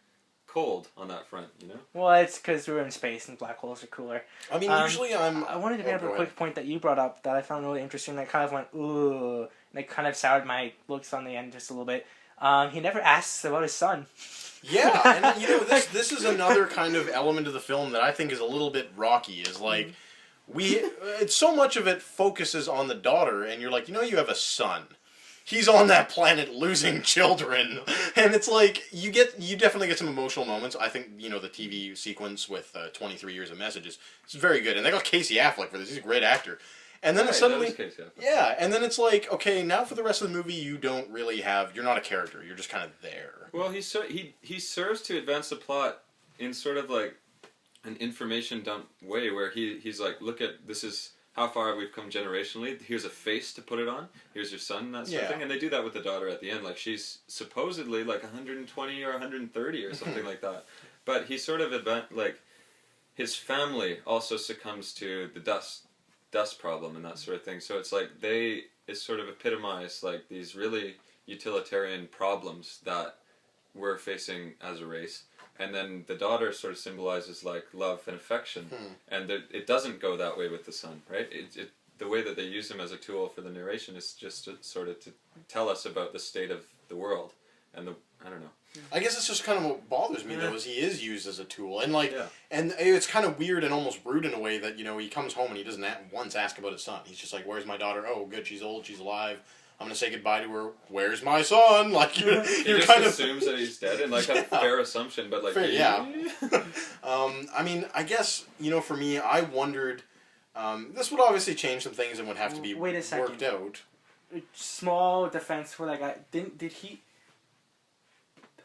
cold on that front, you know? Well, it's because we're in space and black holes are cooler. I mean, usually I'm. I wanted to bring up go a ahead. quick point that you brought up that I found really interesting. That kind of went ooh, and it kind of soured my looks on the end just a little bit. He never asks about his son. Yeah, and you know this is another kind of element of the film that I think is a little bit rocky. Is like it's so much of it focuses on the daughter, and you're like, you know, you have a son. He's on that planet losing children, and it's like you definitely get some emotional moments. I think the TV sequence with 23 Years of Messages is very good, and they got Casey Affleck for this. He's a great actor. And then Right, suddenly, that is Casey Affleck. yeah, and then it's like, okay, now for the rest of the movie, you don't really have, you're not a character, you're just kind of there. Well, he serves to advance the plot in sort of like an information dump way where he's like, look at, this is how far we've come generationally. Here's a face to put it on. Here's your son, that sort of thing. And they do that with the daughter at the end. Like, she's supposedly like 120 or 130 or something like that. But he sort of like his family also succumbs to the dust problem and that sort of thing. So it's like they sort of epitomize like these really utilitarian problems that we're facing as a race. And then the daughter sort of symbolizes like love and affection. And it doesn't go that way with the son, right? The way that they use him as a tool for the narration is just to, sort of to tell us about the state of the world. and I don't know. I guess it's just kind of what bothers me though, is he is used as a tool, and Yeah. and it's kind of weird and almost rude in a way that he comes home and he doesn't once ask about his son. He's just like, "Where's my daughter? Oh, good, she's old, she's alive. I'm gonna say goodbye to her. Where's my son?" Like He you're just kind assumes that he's dead, and like a fair assumption, but like Fair, yeah. I mean, I guess for me, I wondered. This would obviously change some things and would have to be Wait a second. worked out. Small defense for that guy. Did he?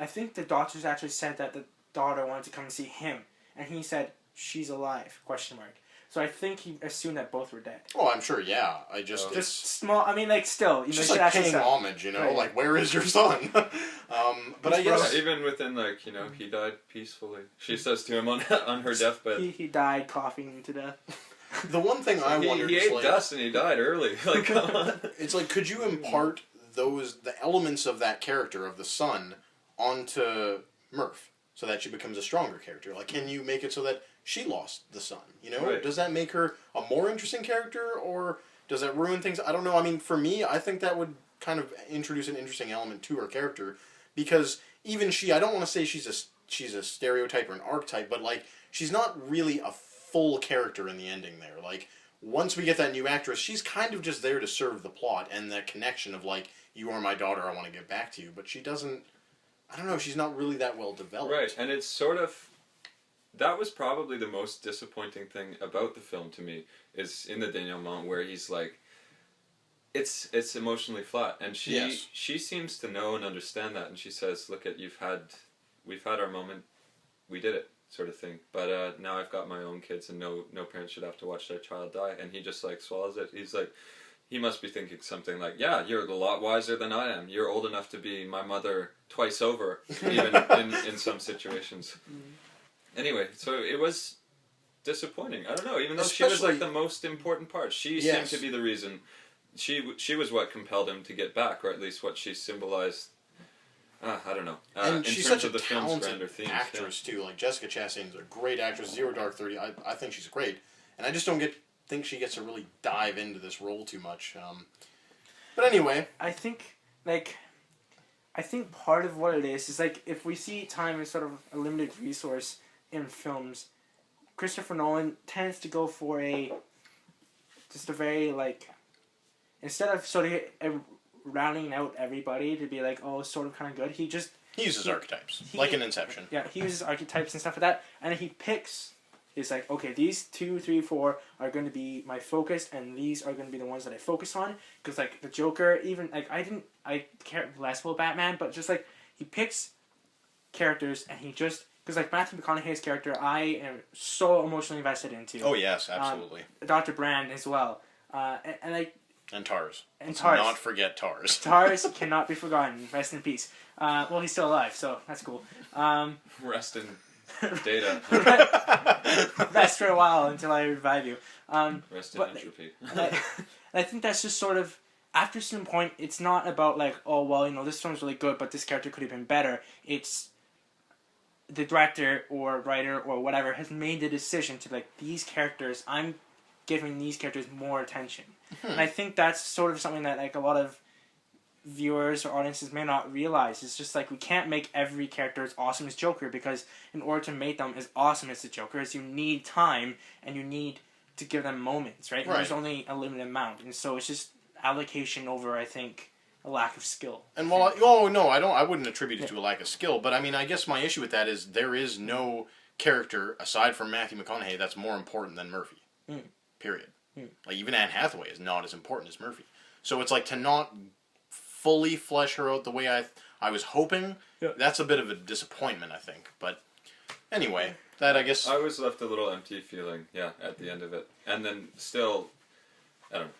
I think the doctors actually said that the daughter wanted to come and see him, and he said she's alive? ? So I think he assumed that both were dead. Oh, I'm sure. Yeah, I just Just small. I mean, like still, it's you know, just she like actually paying said, homage. Right. Like where is your son? But I guess even within like he died peacefully. She says to him on her deathbed. he died coughing to death. the one thing I wondered he is ate like dust and he died early. Like come on. it's like could you impart the elements of that character of the son onto Murph so that she becomes a stronger character? Like, can you make it so that she lost the son? Right. Does that make her a more interesting character, or does that ruin things? I don't know. I mean, for me, I think that would kind of introduce an interesting element to her character, because even she, I don't want to say she's a stereotype or an archetype, but like she's not really a full character in the ending there. Like once we get that new actress, she's kind of just there to serve the plot and that connection of like, you are my daughter, I want to get back to you. But she doesn't. I don't know. She's not really that well developed. Right, and it's sort of. That was probably the most disappointing thing about the film to me, is in the denouement where he's like, it's emotionally flat, and she seems to know and understand that, and she says, "Look at we've had our moment, we did it," sort of thing. But now I've got my own kids, and no parent should have to watch their child die. And he just like swallows it. He's like, he must be thinking something like, "Yeah, you're a lot wiser than I am. You're old enough to be my mother twice over, even in some situations." Anyway, so it was disappointing. I don't know, even though she was like the most important part. She seemed to be the reason. She was what compelled him to get back, or at least what she symbolized. I don't know. And in she's terms such a of the film's grander talented themes, actress too. Like Jessica Chastain's a great actress. Zero Dark 30. I think she's great, and I just don't think she gets to really dive into this role too much. But anyway, I think part of what it is like if we see time as sort of a limited resource in films, Christopher Nolan tends to go for just a very like, instead of sort of rounding out everybody to be like, oh, sort of kind of good, he uses archetypes like in Inception. Yeah, he uses archetypes and stuff like that, and he picks. He's like, okay, these 2, 3, 4 are going to be my focus, and these are going to be the ones that I focus on. Because like the Joker, even like I care less about Batman, but just like he picks characters, and he just. Because like Matthew McConaughey's character, I am so emotionally invested into. Oh yes, absolutely. Dr. Brand as well, and Tars. And Tars. Not forget Tars. Tars cannot be forgotten. Rest in peace. Well, he's still alive, so that's cool. Rest in data. Rest for a while until I revive you. Rest in entropy. I think that's just sort of, after a certain point, it's not about like, oh well, this film's really good, but this character could have been better. It's the director or writer or whatever has made the decision to like, these characters, I'm giving these characters more attention. And I think that's sort of something that like a lot of viewers or audiences may not realize. It's just like, we can't make every character as awesome as Joker, because in order to make them as awesome as the Joker, you need time and you need to give them moments, right? And there's only a limited amount, and so it's just allocation over, I think, a lack of skill. And I wouldn't attribute it to a lack of skill, but I mean, I guess my issue with that is there is no character aside from Matthew McConaughey that's more important than Murphy. Period. Like even Anne Hathaway is not as important as Murphy. So it's like, to not fully flesh her out the way I was hoping. Yeah. That's a bit of a disappointment, I think. But anyway, that I guess I was left a little empty feeling. Yeah, at the end of it, and then still, I don't know.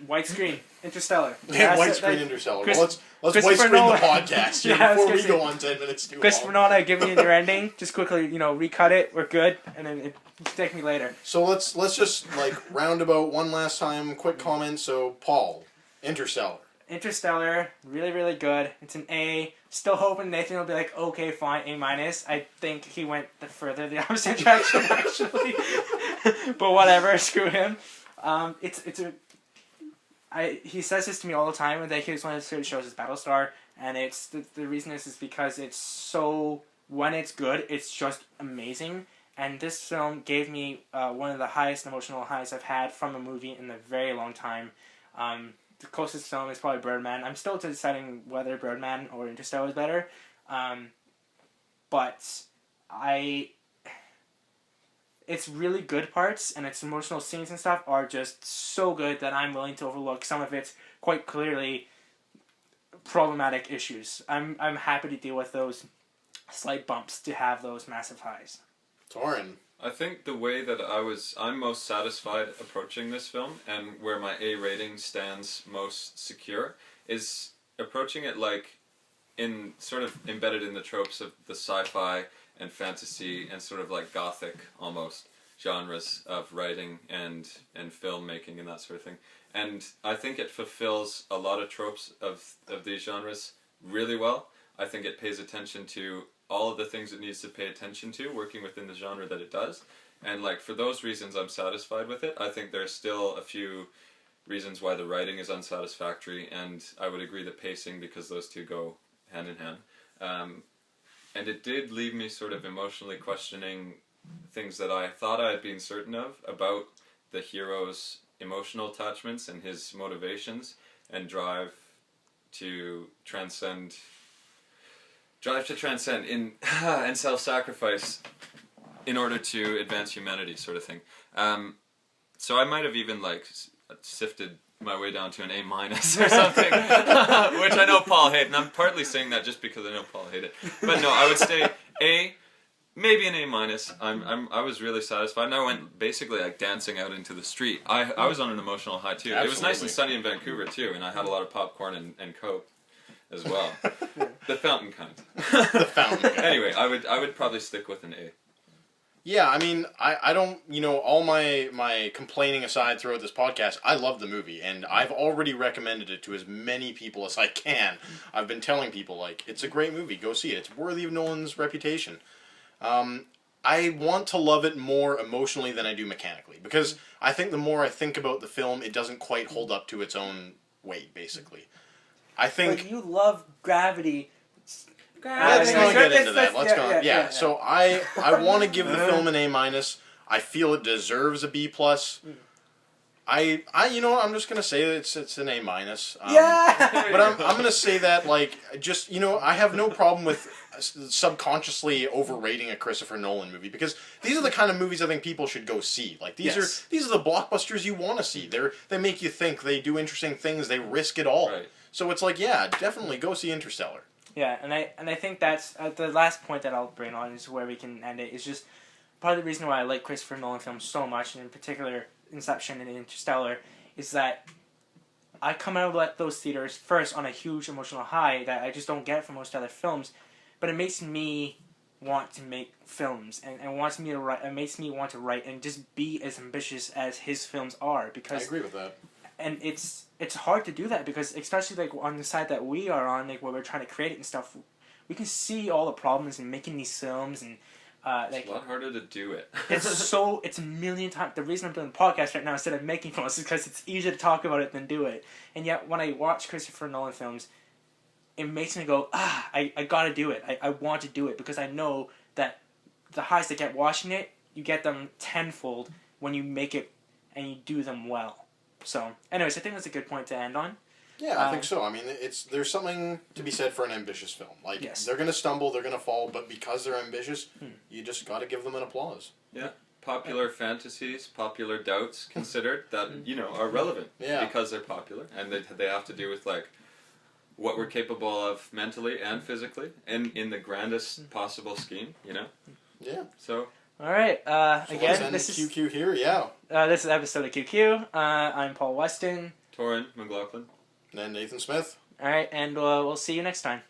Widescreen, Interstellar. Yeah, widescreen Interstellar. Well, let's widescreen the podcast here before we go on 10 minutes too long. Christopher Nolan, give me your ending. Just quickly, recut it. We're good, and then take me later. So let's just like roundabout one last time. Quick comment. So Paul, Interstellar. Interstellar, really, really good. It's an A. Still hoping Nathan will be like, okay, fine, A-. I think he went the opposite direction, actually. But whatever, screw him. He says this to me all the time, and that he was one of his favorite shows is Battlestar, and it's the reason is because it's so, when it's good, it's just amazing. And this film gave me one of the highest emotional highs I've had from a movie in a very long time. The closest film is probably Birdman. I'm still deciding whether Birdman or Interstellar is better. But its really good parts and its emotional scenes and stuff are just so good that I'm willing to overlook some of its quite clearly problematic issues. I'm happy to deal with those slight bumps to have those massive highs. Torin. I think the way that I'm most satisfied approaching this film, and where my A rating stands most secure, is approaching it like in sort of embedded in the tropes of the sci-fi and fantasy and sort of like gothic almost genres of writing and filmmaking and that sort of thing. And I think it fulfills a lot of tropes of these genres really well. I think it pays attention to all of the things it needs to pay attention to, working within the genre that it does. And like for those reasons, I'm satisfied with it. I think there's still a few reasons why the writing is unsatisfactory, and I would agree the pacing, because those two go hand in hand. And it did leave me sort of emotionally questioning things that I thought I had been certain of about the hero's emotional attachments and his motivations and drive to transcend in and self-sacrifice in order to advance humanity, sort of thing. So I might have even like sifted my way down to an A- or something, which I know Paul hated, and I'm partly saying that just because I know Paul hated it. But no, I would stay A, maybe an A-. I was really satisfied, and I went basically like dancing out into the street. I was on an emotional high too. Absolutely. It was nice and sunny in Vancouver too, and I had a lot of popcorn and Coke as well. The fountain kind. The fountain kind. Anyway, I would probably stick with an A. Yeah, I mean, I don't, all my complaining aside throughout this podcast, I love the movie, and I've already recommended it to as many people as I can. I've been telling people, like, it's a great movie, go see it. It's worthy of Nolan's reputation. I want to love it more emotionally than I do mechanically, because I think the more I think about the film, it doesn't quite hold up to its own weight, basically. I think... But you love Gravity. Let's not get into that. Yeah. So I want to give the film an A-. I feel it deserves a B+. I'm just gonna say that it's an A-. But I'm gonna say that I have no problem with subconsciously overrating a Christopher Nolan movie, because these are the kind of movies I think people should go see. Like these are the blockbusters you want to see. They make you think. They do interesting things. They risk it all. Right. So it's like, yeah, definitely go see Interstellar. Yeah, and I think that's the last point that I'll bring on is where we can end it. Is just part of the reason why I like Christopher Nolan films so much, and in particular Inception and Interstellar, is that I come out of those theaters first on a huge emotional high that I just don't get from most other films, but it makes me want to make films and wants me to write. It makes me want to write and just be as ambitious as his films are, because I agree with that. And it's hard to do that, because especially like on the side that we are on, like where we're trying to create it and stuff, we can see all the problems in making these films, and it's a lot harder to do it. it's a million times. The reason I'm doing the podcast right now instead of making films is because it's easier to talk about it than do it. And yet when I watch Christopher Nolan films, it makes me go, I gotta do it. I want to do it, because I know that the highs that get watching it, you get them tenfold when you make it and you do them well. So, anyways, I think that's a good point to end on. Yeah, I think so. I mean, there's something to be said for an ambitious film. Like, they're going to stumble, they're going to fall, but because they're ambitious, you just got to give them an applause. Yeah. Popular fantasies, popular doubts considered that, are relevant because they're popular, and they have to do with, like, what we're capable of mentally and physically in the grandest possible scheme, Yeah. So... All right. Again, this is QQ here. Yeah. This is episode of QQ. I'm Paul Weston. Torin McLaughlin. And Nathan Smith. All right, and we'll see you next time.